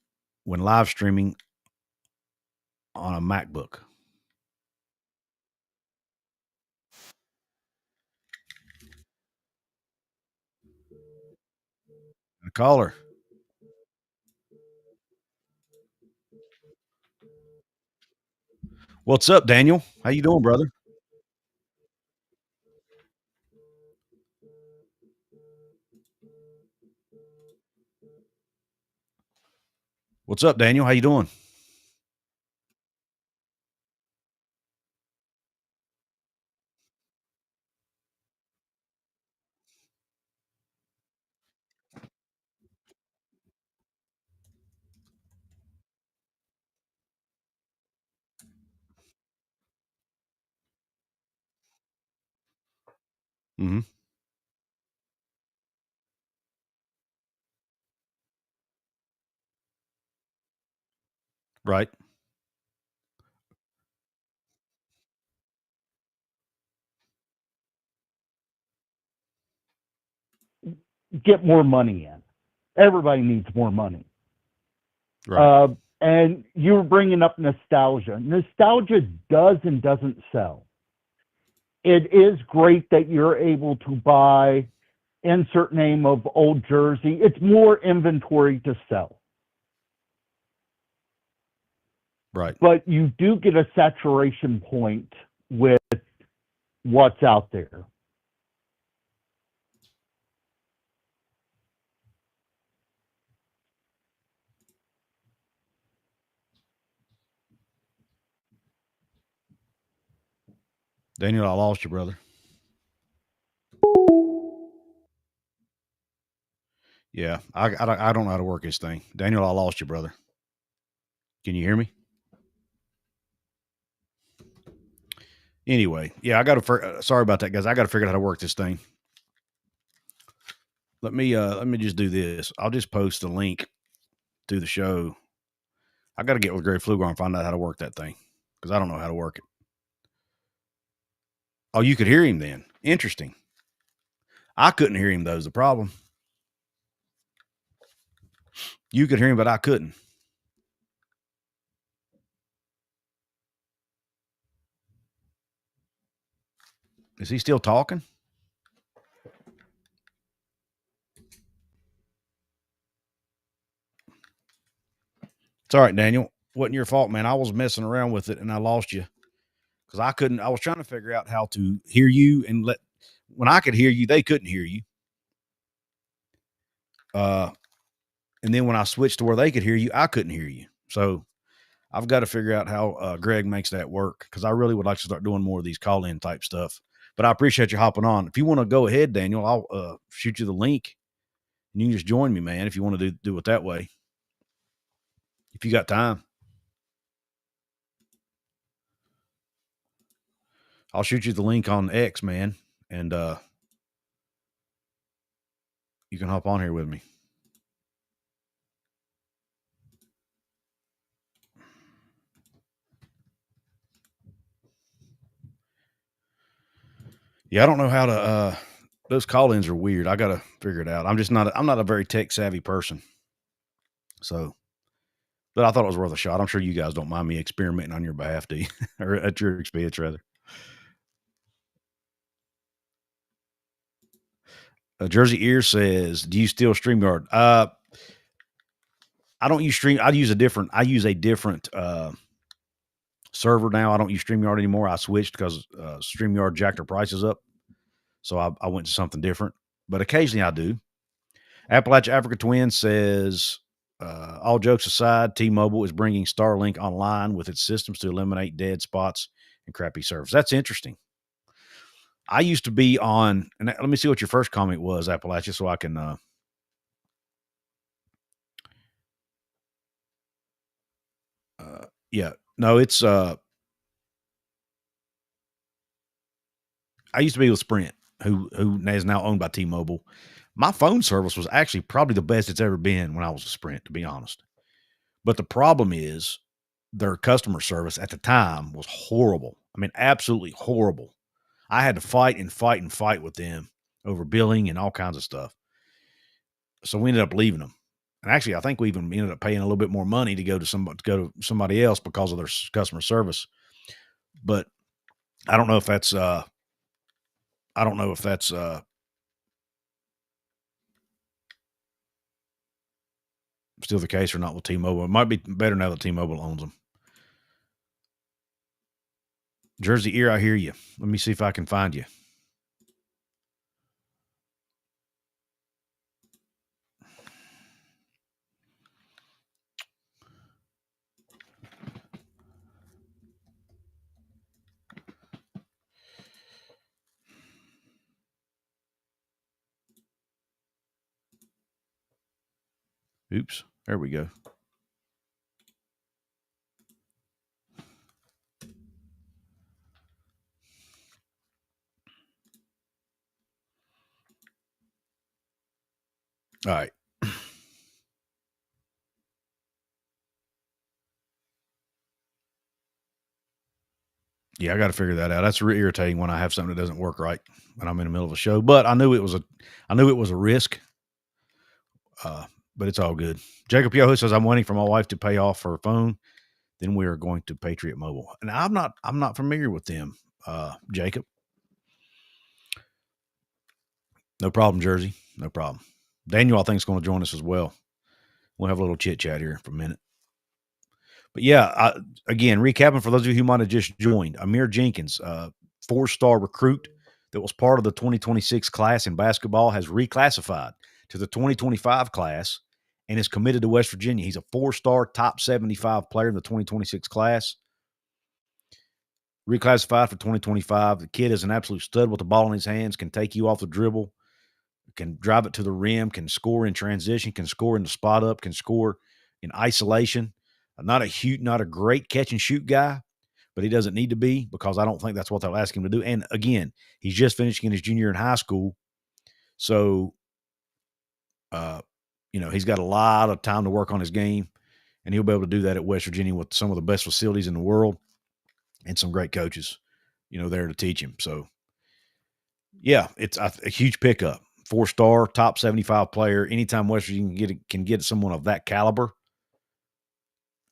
when live streaming on a MacBook? A caller. What's up, Daniel? How you doing, brother? What's up, Daniel? How you doing? Mhm. Right. Get more money in. Everybody needs more money. Right. And you were bringing up nostalgia. Nostalgia does and doesn't sell. It is great that you're able to buy insert name of old jersey. It's more inventory to sell. Right. But you do get a saturation point with what's out there. Daniel, I lost you, brother. Yeah, I don't know how to work this thing. Daniel, I lost you, brother. Can you hear me? Anyway, yeah, I got to. Sorry about that, guys. I got to figure out how to work this thing. Let me just do this. I'll just post the link to the show. I got to get with Gray Flugar and find out how to work that thing because I don't know how to work it. Oh, you could hear him then. Interesting. I couldn't hear him though. Is the problem? You could hear him, but I couldn't. Is he still talking? It's all right, Daniel. Wasn't your fault, man. I was messing around with it and I lost you because I couldn't. I was trying to figure out how to hear you and when I could hear you, they couldn't hear you. And then when I switched to where they could hear you, I couldn't hear you. So I've got to figure out how Greg makes that work because I really would like to start doing more of these call-in type stuff. But I appreciate you hopping on. If you want to go ahead, Daniel, I'll shoot you the link and you can just join me, man, if you want to do it that way. If you got time. I'll shoot you the link on X, man, and you can hop on here with me. Yeah, I don't know how to those call-ins are weird. I got to figure it out. I'm not a very tech savvy person. So, but I thought it was worth a shot. I'm sure you guys don't mind me experimenting on your behalf, do you? Or at your expense, rather. Jersey Ear says, "Do you still StreamYard?" I don't use Stream. I use a different server now. I don't use StreamYard anymore. I switched because StreamYard jacked their prices up, so I went to something different. But occasionally I do. Appalachia Africa Twin says, all jokes aside, T-Mobile is bringing Starlink online with its systems to eliminate dead spots and crappy service. That's interesting. I used to be on, and let me see what your first comment was, Appalachia, so I can. Yeah, no, it's. I used to be with Sprint, who is now owned by T-Mobile. My phone service was actually probably the best it's ever been when I was a Sprint, to be honest. But the problem is their customer service at the time was horrible. I mean, absolutely horrible. I had to fight and fight and fight with them over billing and all kinds of stuff. So we ended up leaving them. And actually, I think we even ended up paying a little bit more money to go to somebody else because of their customer service. But I don't know if that's still the case or not with T-Mobile. It might be better now that T-Mobile owns them. Jersey Ear, I hear you. Let me see if I can find you. Oops, there we go. All right. Yeah, I got to figure that out. That's really irritating when I have something that doesn't work right when I'm in the middle of a show. But I knew it was a risk. But it's all good. Jacob Yoho says I'm waiting for my wife to pay off her phone. Then we are going to Patriot Mobile. And I'm not familiar with them, Jacob. No problem, Jersey. No problem. Daniel, I think, is going to join us as well. We'll have a little chit chat here for a minute. But yeah, again, recapping for those of you who might have just joined, Amir Jenkins, 4-star recruit that was part of the 2026 class in basketball, has reclassified to the 2025 class and is committed to West Virginia. He's a 4-star top 75 player in the 2026 class. Reclassified for 2025. The kid is an absolute stud with the ball in his hands, can take you off the dribble, can drive it to the rim, can score in transition, can score in the spot up, can score in isolation. Not a great catch and shoot guy, but he doesn't need to be because I don't think that's what they'll ask him to do. And again, he's just finishing his junior year in high school. So, he's got a lot of time to work on his game, and he'll be able to do that at West Virginia with some of the best facilities in the world and some great coaches, there to teach him. So, yeah, it's a huge pickup. 4-star, top 75 player. Anytime West Virginia can get someone of that caliber,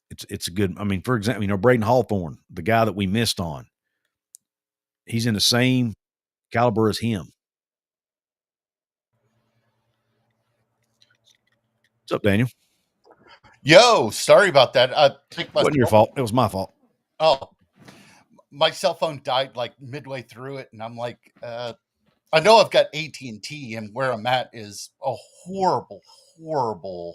it's a good. I mean, for example, Braden Hawthorne, the guy that we missed on, he's in the same caliber as him. What's up, Daniel? Yo, sorry about that. It wasn't your fault. It was my fault. Oh, my cell phone died like midway through it, and I'm like, I know I've got AT&T, and where I'm at is a horrible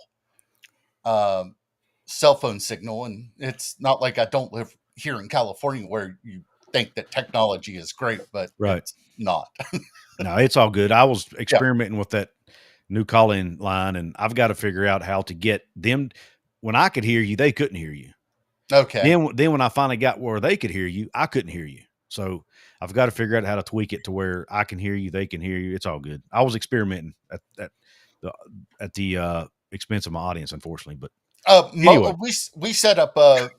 cell phone signal, and it's not like I don't live here in California where you think that technology is great, but it's not. No, it's all good. I was experimenting with that new call-in line, and I've got to figure out how to get them. When I could hear you, they couldn't hear you. Okay. Then when I finally got where they could hear you, I couldn't hear you. So I've got to figure out how to tweak it to where I can hear you, they can hear you. It's all good. I was experimenting at the expense of my audience, unfortunately. But anyway. We set up a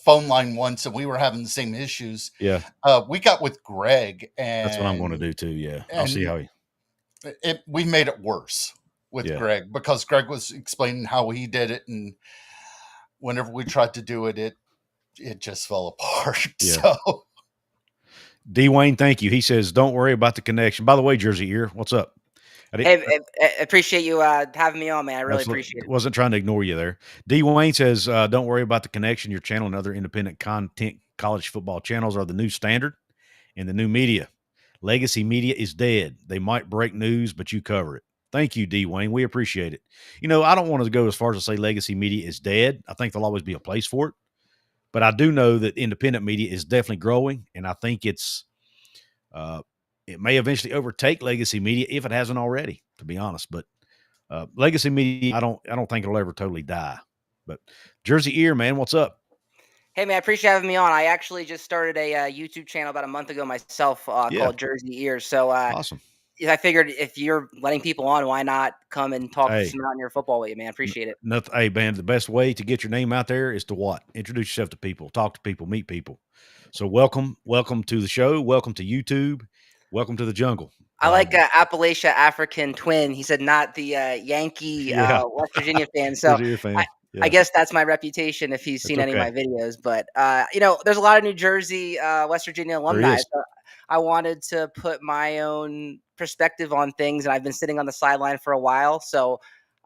phone line once, and we were having the same issues. Yeah. We got with Greg, and that's what I'm going to do too. Yeah, I'll see how we made it worse with Greg because Greg was explaining how he did it, and whenever we tried to do it, it just fell apart. Yeah. So, D. Wayne, thank you. He says, "Don't worry about the connection." By the way, Jersey Ear, what's up? Hey, I appreciate you having me on, man. I really appreciate it. Wasn't trying to ignore you there. D. Wayne says, "Don't worry about the connection. Your channel and other independent content college football channels are the new standard in the new media. Legacy media is dead. They might break news, but you cover it." Thank you, D. Wayne. We appreciate it. I don't want to go as far as to say legacy media is dead. I think there'll always be a place for it. But I do know that independent media is definitely growing, and I think it may eventually overtake legacy media if it hasn't already, to be honest. But legacy media, I don't think it'll ever totally die. But Jersey Ear, man, what's up? Hey, man, I appreciate having me on. I actually just started a YouTube channel about a month ago myself called Jersey Ear. So awesome. I figured if you're letting people on, why not come and talk some Mountaineer football with you, man? Appreciate it. Hey, man, the best way to get your name out there is to what? Introduce yourself to people, talk to people, meet people. So welcome to the show. Welcome to YouTube. Welcome to the jungle. I like Appalachia African Twin. He said not the Yankee West Virginia fan. So I guess that's my reputation if he's seen any of my videos. But, there's a lot of New Jersey, West Virginia alumni. So I wanted to put my own perspective on things, and I've been sitting on the sideline for a while. So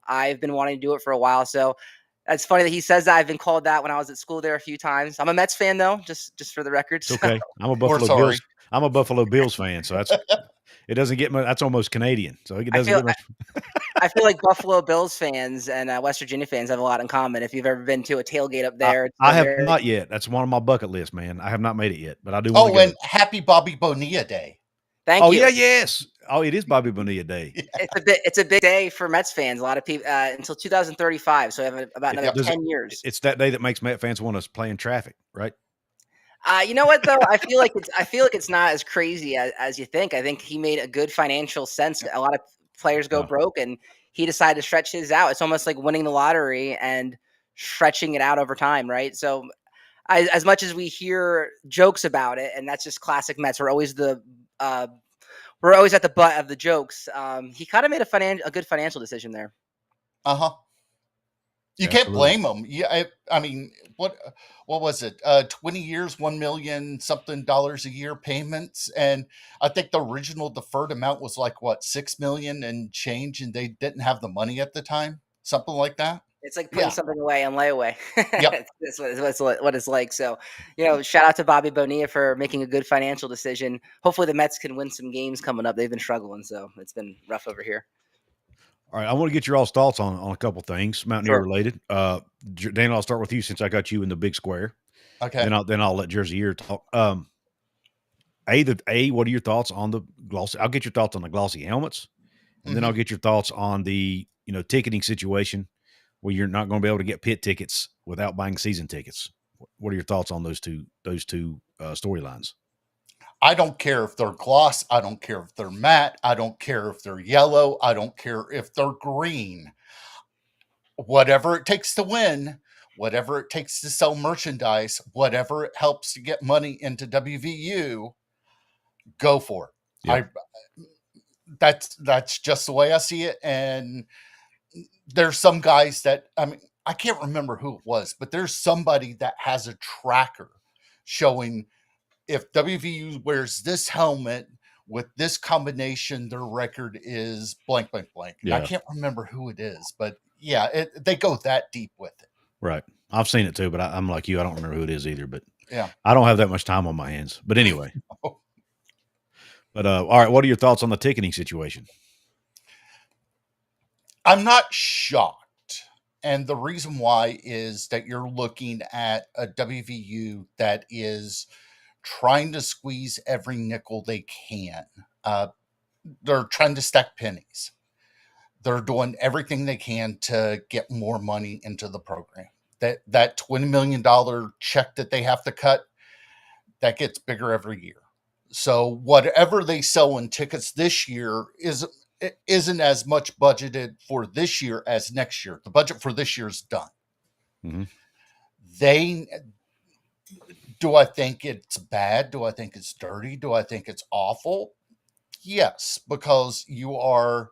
I've been wanting to do it for a while. So it's funny that he says that. I've been called that when I was at school there a few times. I'm a Mets fan, though, just for the record. It's okay. I'm a Buffalo Bills. I'm a Buffalo Bills fan, so it doesn't get much. That's almost Canadian, so it doesn't get much. I feel like Buffalo Bills fans and West Virginia fans have a lot in common. If you've ever been to a tailgate up there, I have not yet. That's one of my bucket lists, man. I have not made it yet, but I do. Oh, and happy Bobby Bonilla Day! Thank you. Oh yeah, yes. Oh, it is Bobby Bonilla Day. It's a big day for Mets fans. A lot of people until 2035. So we have about another 10 years. It's that day that makes Met fans want to play in traffic, right? You know what though? I feel like it's not as crazy as you think. I think he made a good financial sense. A lot of players go broke, and he decided to stretch his out. It's almost like winning the lottery and stretching it out over time, right? So as much as we hear jokes about it, and that's just classic Mets, we're always at the butt of the jokes. He kind of made a good financial decision there. You can't blame him. Yeah, I mean, what was it? 20 years, $1 million something dollars a year payments, and I think the original deferred amount was like what, $6 million and change, and they didn't have the money at the time, something like that. It's like putting something away on layaway. Yep. That's what it's like. So, shout out to Bobby Bonilla for making a good financial decision. Hopefully the Mets can win some games coming up. They've been struggling, so it's been rough over here. All right, I want to get your all's thoughts on a couple things, Mountaineer related. Daniel, I'll start with you since I got you in the big square. Okay. Then I'll let Jersey Ear talk. What are your thoughts on the glossy? I'll get your thoughts on the glossy helmets, and then I'll get your thoughts on the ticketing situation where you're not going to be able to get pit tickets without buying season tickets. What are your thoughts on those two storylines? I don't care if they're gloss. I don't care if they're matte. I don't care if they're yellow. I don't care if they're green. Whatever it takes to win, whatever it takes to sell merchandise, whatever it helps to get money into WVU, go for it. Yep. That's just the way I see it. And there's some guys that, I can't remember who it was, but there's somebody that has a tracker showing if WVU wears this helmet with this combination, their record is blank, blank, blank. Yeah. I can't remember who it is, but yeah, they go that deep with it. Right. I've seen it too, but I'm like you. I don't remember who it is either, but yeah, I don't have that much time on my hands. But anyway, but all right. What are your thoughts on the ticketing situation? I'm not shocked. And the reason why is that you're looking at a WVU that is trying to squeeze every nickel they can. They're trying to stack pennies. They're doing everything they can to get more money into the program. That $20 million check that they have to cut, that gets bigger every year. So whatever they sell in tickets this year isn't as much budgeted for this year as next year. The budget for this year is done. Do I think it's bad? Do I think it's dirty? Do I think it's awful? Yes, because you are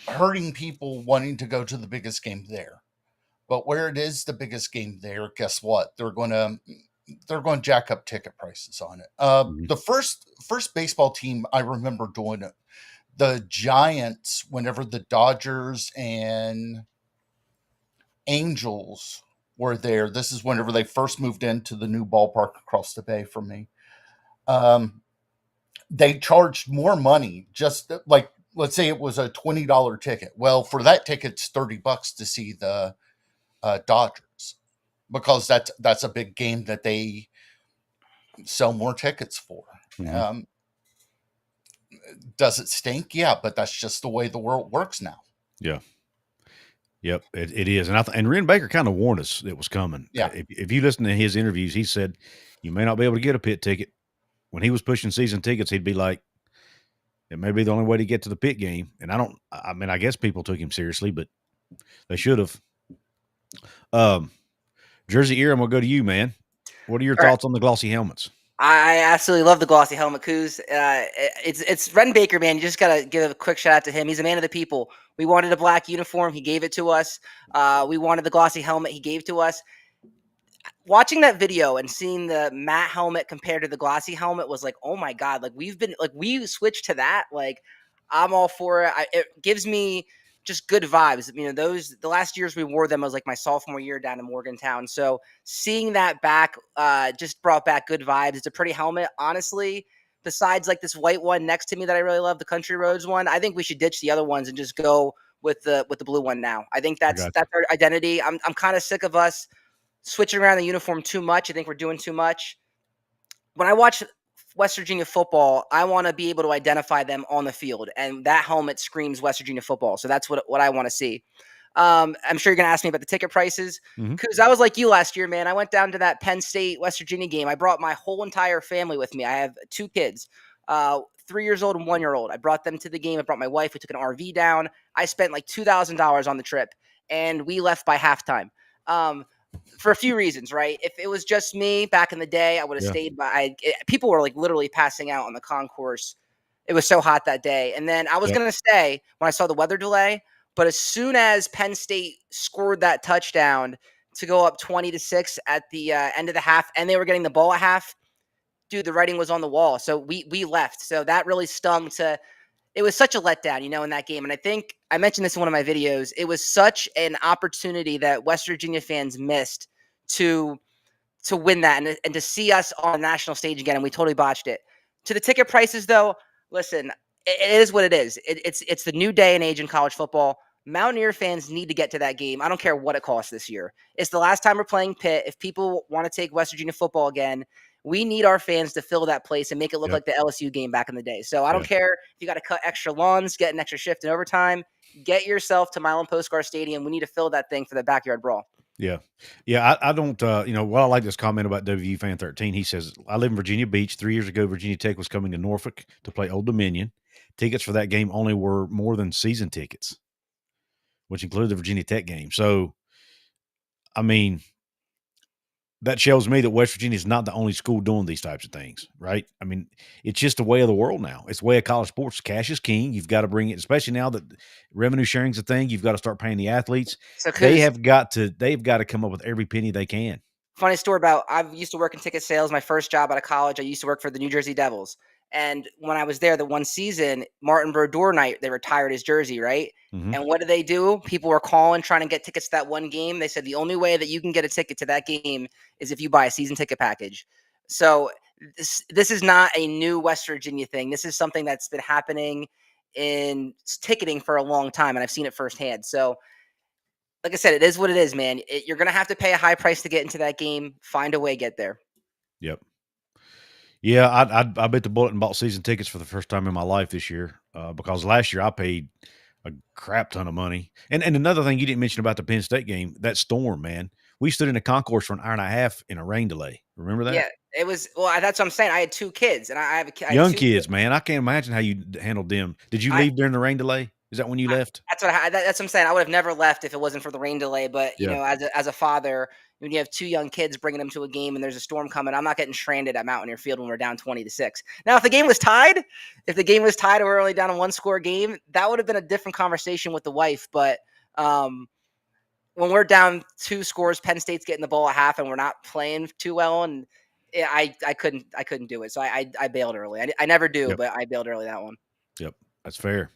hurting people wanting to go to the biggest game there. But where it is the biggest game there, guess what? They're going to jack up ticket prices on it. The first baseball team I remember doing it, the Giants, whenever the Dodgers and Angels were there. This is whenever they first moved into the new ballpark across the bay from me. They charged more money, just like, let's say it was a $20 ticket. Well, for that ticket, it's $30 to see the Dodgers, because that's a big game that they sell more tickets for. Does it stink? Yeah, but that's just the way the world works now. Yeah. Yep, it is. And Ren Baker kind of warned us it was coming. Yeah. If you listen to his interviews, he said you may not be able to get a pit ticket. When he was pushing season tickets, he'd be like, it may be the only way to get to the pit game. And I guess people took him seriously, but they should have. Jersey Ear, I'm going to go to you, man. What are your thoughts on the glossy helmets? I absolutely love the glossy helmet, Couz. It's Ren Baker, man. You just got to give a quick shout out to him. He's a man of the people. We wanted a black uniform. He gave it to us. We wanted the glossy helmet. He gave to us. Watching that video and seeing the matte helmet compared to the glossy helmet was like, oh my God, like we switched to that. Like, I'm all for it. It gives me just good vibes. The last years we wore them was like my sophomore year down in Morgantown. So seeing that back just brought back good vibes. It's a pretty helmet, honestly. Besides like this white one next to me that I really love, the Country Roads one, I think we should ditch the other ones and just go with the blue one now. I think that's our identity. I'm kind of sick of us switching around the uniform too much. I think we're doing too much. When I watch West Virginia football, I want to be able to identify them on the field, and that helmet screams West Virginia football. So that's what I want to see. I'm sure you're going to ask me about the ticket prices, because I was like you last year, man. I went down to that Penn State West Virginia game. I brought my whole entire family with me. I have 2 kids. 3 years old and 1-year-old. I brought them to the game. I brought my wife. We took an RV down. I spent like $2,000 on the trip, and we left by halftime. For a few reasons, right? If it was just me back in the day, I would have stayed. But people were like literally passing out on the concourse. It was so hot that day. And then I was going to stay when I saw the weather delay. But as soon as Penn State scored that touchdown to go up 20-6 at the end of the half, and they were getting the ball at half, dude, the writing was on the wall. So we left. So that really stung it was such a letdown, in that game. And I think I mentioned this in one of my videos. It was such an opportunity that West Virginia fans missed to win that and to see us on a national stage again. And we totally botched it. To the ticket prices, though, listen, it is what it is. It's the new day and age in college football. Mountaineer fans need to get to that game. I don't care what it costs this year. It's the last time we're playing Pitt. If people want to take West Virginia football again, we need our fans to fill that place and make it look like the LSU game back in the day. So I don't care if you got to cut extra lawns, get an extra shift in overtime. Get yourself to Milan Postcar Stadium. We need to fill that thing for the backyard brawl. Yeah. Yeah. I don't, I like this comment about WVU Fan 13. He says, I live in Virginia Beach. 3 years ago, Virginia Tech was coming to Norfolk to play Old Dominion. Tickets for that game only were more than season tickets, which included the Virginia Tech game. So, I mean, that shows me that West Virginia is not the only school doing these types of things, right? I mean, it's just the way of the world now. It's the way of college sports. Cash is king. You've got to bring it, especially now that revenue sharing is a thing. You've got to start paying the athletes. So they've got to come up with every penny they can. Funny story about I used to work in ticket sales. My first job out of college, I used to work for the New Jersey Devils. And when I was there, the one season, Martin Brodeur night, they retired his jersey, right? Mm-hmm. And what did they do? People were calling, trying to get tickets to that one game. They said the only way that you can get a ticket to that game is if you buy a season ticket package. So this is not a new West Virginia thing. This is something that's been happening in ticketing for a long time, and I've seen it firsthand. So, like I said, it is what it is, man. You're going to have to pay a high price to get into that game. Find a way, get there. Yep. Yeah, I bit the bullet and bought season tickets for the first time in my life this year because last year I paid a crap ton of money. And another thing you didn't mention about the Penn State game, that storm, man. We stood in a concourse for an hour and a half in a rain delay. Remember that? Yeah, it was. Well, that's what I'm saying. I had 2 kids, and I have young kids, man. I can't imagine how you handled them. Did you leave during the rain delay? Is that when you left? That's what I'm saying. I would have never left if it wasn't for the rain delay. But you know, as a father, when you have 2 young kids, bringing them to a game and there's a storm coming, I'm not getting stranded at Mountaineer Field when we're down 20-6. Now, if the game was tied, and we're only down a 1-score game, that would have been a different conversation with the wife. But when we're down 2 scores, Penn State's getting the ball at half, and we're not playing too well, and I couldn't do it. So I bailed early. I never do, but I bailed early that one. Yep, that's fair.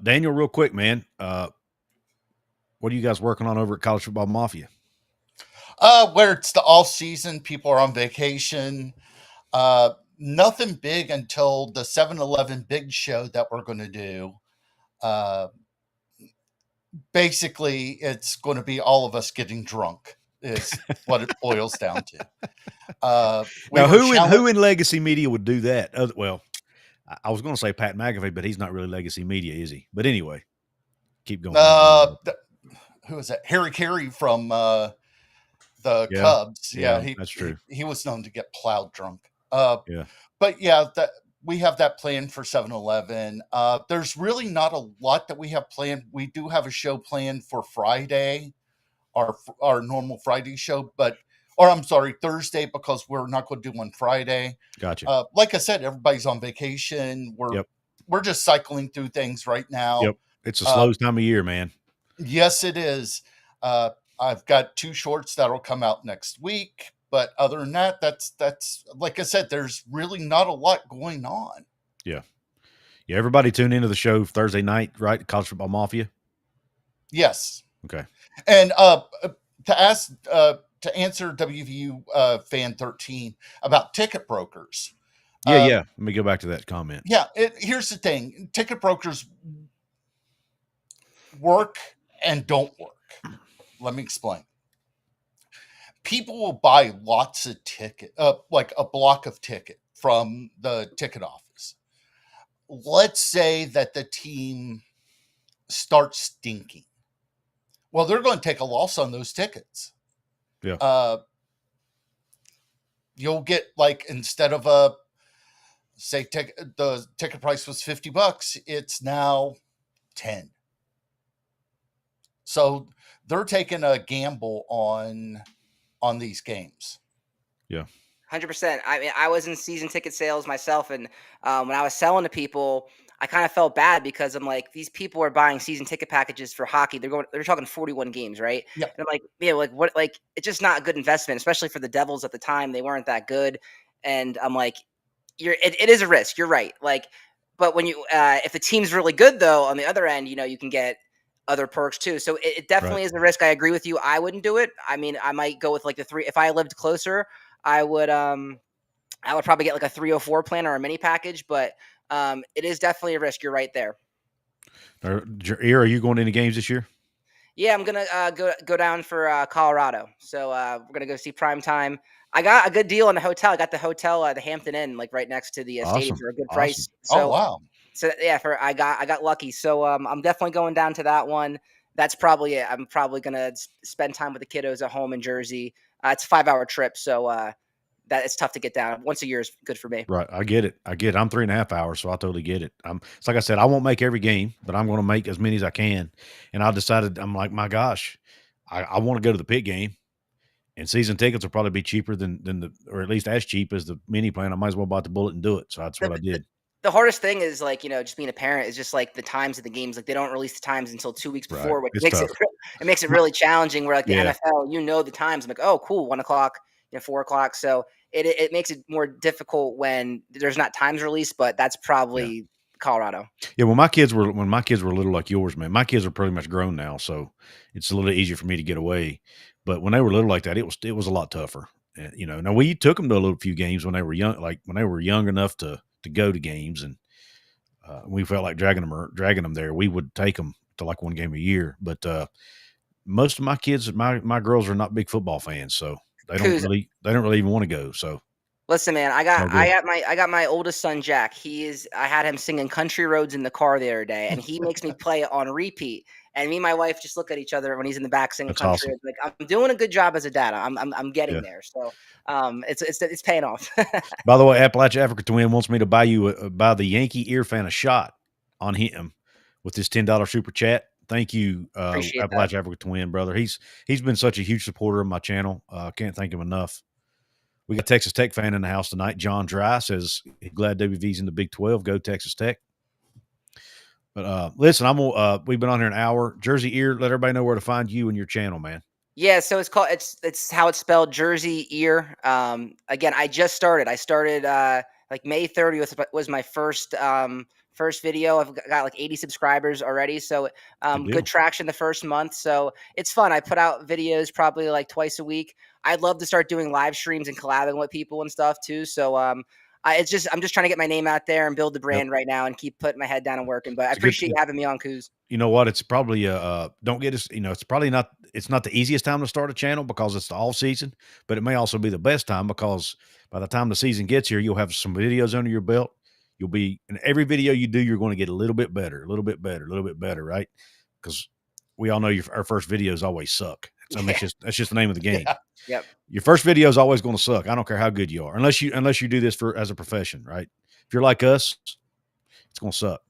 Daniel, real quick, man. What are you guys working on over at College Football Mafia? Where it's the off season, people are on vacation. Nothing big until the 7-Eleven big show that we're going to do. Basically, it's going to be all of us getting drunk is what it boils down to. Now, who in legacy media would do that? Well, I was going to say Pat McAfee, but he's not really legacy media, is he? But anyway, keep going. Who is that? Harry Carey from the Cubs. Yeah, that's true. He was known to get plowed drunk. But yeah, we have that planned for 7-Eleven. There's really not a lot that we have planned. We do have a show planned for Friday, our normal Friday show, Thursday, because we're not going to do one Friday. Gotcha. Like I said, everybody's on vacation. We're just cycling through things right now. Yep. It's the slowest time of year, man. Yes, it is. I've got 2 shorts that'll come out next week. But other than that, that's like I said, there's really not a lot going on. Yeah. Yeah. Everybody tune into the show Thursday night, right? College Football Mafia. Yes. Okay. And to answer WVU fan 13 about ticket brokers. Yeah. Let me go back to that comment. Yeah. Here's the thing. Ticket brokers work and don't work. Let me explain. People will buy lots of ticket, like a block of ticket from the ticket office. Let's say that the team starts stinking. Well, they're going to take a loss on those tickets. Yeah. You'll get, like, instead of a say the ticket price was $50, it's now 10. So they're taking a gamble on these games. Yeah. 100%. I mean, I was in season ticket sales myself, and when I was selling to people, I kind of felt bad because I'm like, these people are buying season ticket packages for hockey. They're talking 41 games, right? Yep. And I'm like, yeah, like what? Like it's just not a good investment, especially for the Devils at the time. They weren't that good, and I'm like, it is a risk. You're right. Like, but when you if the team's really good though, on the other end, you can get other perks too. So it definitely is a risk. I agree with you. I wouldn't do it. I mean, I might go with like the 3. If I lived closer, I would probably get like a 304 plan or a mini package, but it is definitely a risk. You're right there. Are you going to any games this year? Yeah, I'm gonna go down for Colorado. So we're gonna go see Prime Time. I got a good deal on the hotel. I got the hotel, the Hampton Inn, like right next to the stadium for a good price. So, oh wow! So yeah, I got lucky. So I'm definitely going down to that one. That's probably it. I'm probably gonna spend time with the kiddos at home in Jersey. It's a 5-hour trip, so that it's tough to get down. Once a year is good for me. Right. I get it. I'm 3.5 hours, so I totally get it. It's like I said, I won't make every game, but I'm going to make as many as I can. And I decided, I'm like, my gosh, I want to go to the pit game, and season tickets will probably be cheaper than or at least as cheap as the mini plan. I might as well buy the bullet and do it. So that's what I did. The hardest thing is like, just being a parent is just like the times of the games. Like they don't release the times until 2 weeks before, which makes it really challenging where like the NFL, the times. I'm like, oh, cool. 1 o'clock, 4 o'clock. So it makes it more difficult when there's not times released, but that's probably Colorado. Yeah. When my kids were little like yours, man, my kids are pretty much grown now. So it's a little easier for me to get away. But when they were little like that, it was a lot tougher. And, now we took them to a few games when they were young, like when they were young enough to go to games, and we felt like dragging them there. We would take them to like one game a year, but most of my kids, my girls are not big football fans, so they don't really even want to go. So listen, man, I got my oldest son Jack. I had him singing Country Roads in the car the other day, and he makes me play it on repeat. And me and my wife just look at each other when he's in the back singing country. Awesome. Like I'm doing a good job as a dad. I'm getting there. So it's paying off. By the way, Appalachia Africa Twin wants me to buy the Yankee ear fan a shot on him with this $10 super chat. Thank you, Appalachia Africa Twin, brother. He's been such a huge supporter of my channel. Can't thank him enough. We got Texas Tech fan in the house tonight. John Dry says, glad WV's in the Big 12. Go Texas Tech. But listen, we've been on here an hour. Jersey Ear, let everybody know where to find you and your channel, man. Yeah, so it's how it's spelled, Jersey Ear. Again, I just started. I started like May 30th was my first video. I've got like 80 subscribers already, so good traction the first month. So it's fun. I put out videos probably like twice a week. I'd love to start doing live streams and collabing with people and stuff too. So I'm just trying to get my name out there and build the brand right now and keep putting my head down and working. But I appreciate you having me on, Couz. You know what? It's probably don't get us. It's probably not. It's not the easiest time to start a channel because it's the off season, but it may also be the best time because by the time the season gets here, you'll have some videos under your belt. You'll be in every video you do, you're going to get a little bit better, right? Because we all know our first videos always suck. So that's just the name of the game. Yeah. Yep. Your first video is always going to suck. I don't care how good you are, unless you do this as a profession, right? If you're like us, it's going to suck.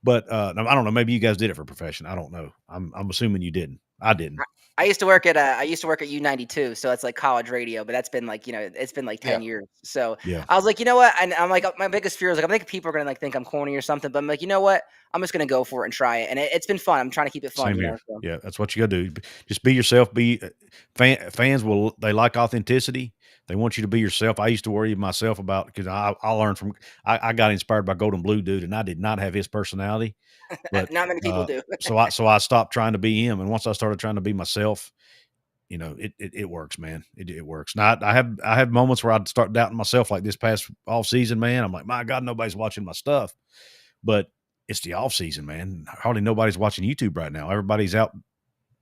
But I don't know. Maybe you guys did it for profession. I don't know. I'm assuming you didn't. I didn't. I used to work at U92, so it's like college radio, but that's been like, it's been like 10 years. So I was like, you know what? And I'm like, my biggest fear is like, I think people are going to like think I'm corny or something, but I'm like, you know what? I'm just going to go for it and try it. And it's been fun. I'm trying to keep it fun. Same here. So. Yeah. That's what you got to do. Just be yourself. Fans they like authenticity. They want you to be yourself. I used to worry myself about, because I learned from, I got inspired by Golden Blue Dude, and I did not have his personality. But not many people do. so I stopped trying to be him. And once I started trying to be myself, it works, man. It works. Now I have moments where I'd start doubting myself, like this past off season, man. I'm like, my God, nobody's watching my stuff, but it's the off season, man. Hardly nobody's watching YouTube right now. Everybody's out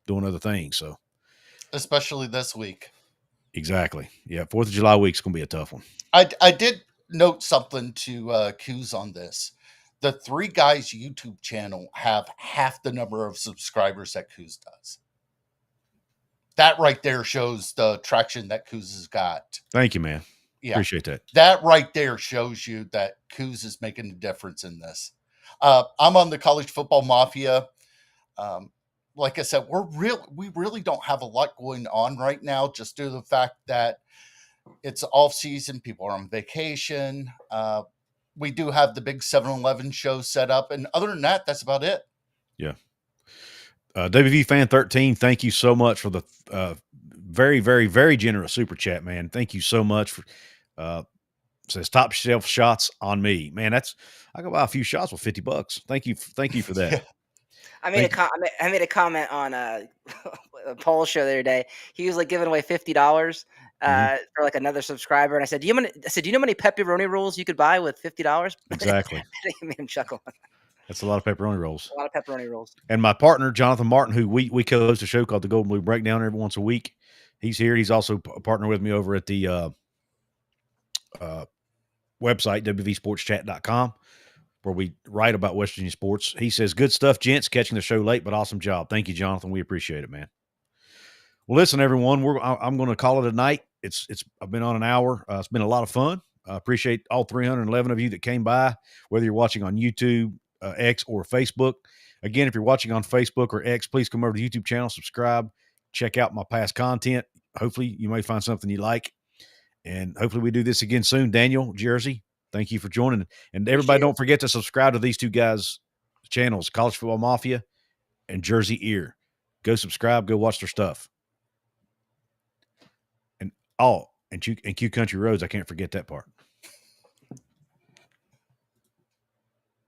doing other things. So especially this week. Exactly. Yeah. 4th of July week's going to be a tough one. I did note something to Couz on this. The Three Guys YouTube channel have half the number of subscribers that Couz does. That right there shows the traction that Couz has got. Thank you, man. Yeah. Appreciate that. That right there shows you that Couz is making a difference in this. I'm on the College Football Mafia. Like I said, we really don't have a lot going on right now, just due to the fact that it's off season. People are on vacation. We do have the big 7-Eleven show set up, and other than that, that's about it. Yeah. WV Fan 13, thank you so much for the very, very, very generous super chat, man. Thank you so much for says top shelf shots on me. Man, I can buy a few shots with $50. Thank you for that. Yeah. I made a comment on a poll show the other day. He was like giving away $50 for like another subscriber, and I said, "Do you know how many pepperoni rolls you could buy with $50?" Exactly. It made him chuckle. That's a lot of pepperoni rolls. A lot of pepperoni rolls. And my partner, Jonathan Martin, who we co-host a show called the Golden Blue Breakdown every once a week. He's here. He's also a partner with me over at the website, wvsportschat.com, where we write about West Virginia sports. He says, good stuff, gents, catching the show late, but awesome job. Thank you, Jonathan. We appreciate it, man. Well, listen, everyone, I'm going to call it a night. I've been on an hour. It's been a lot of fun. I appreciate all 311 of you that came by, whether you're watching on YouTube, X, or Facebook. Again, if you're watching on Facebook or X, please come over to the YouTube channel, subscribe, check out my past content. Hopefully you may find something you like. And hopefully we do this again soon. Daniel, Jersey, thank you for joining. And everybody, don't forget to subscribe to these two guys' channels, College Football Mafia and Jersey Ear. Go subscribe, go watch their stuff. And Q Country Roads, I can't forget that part.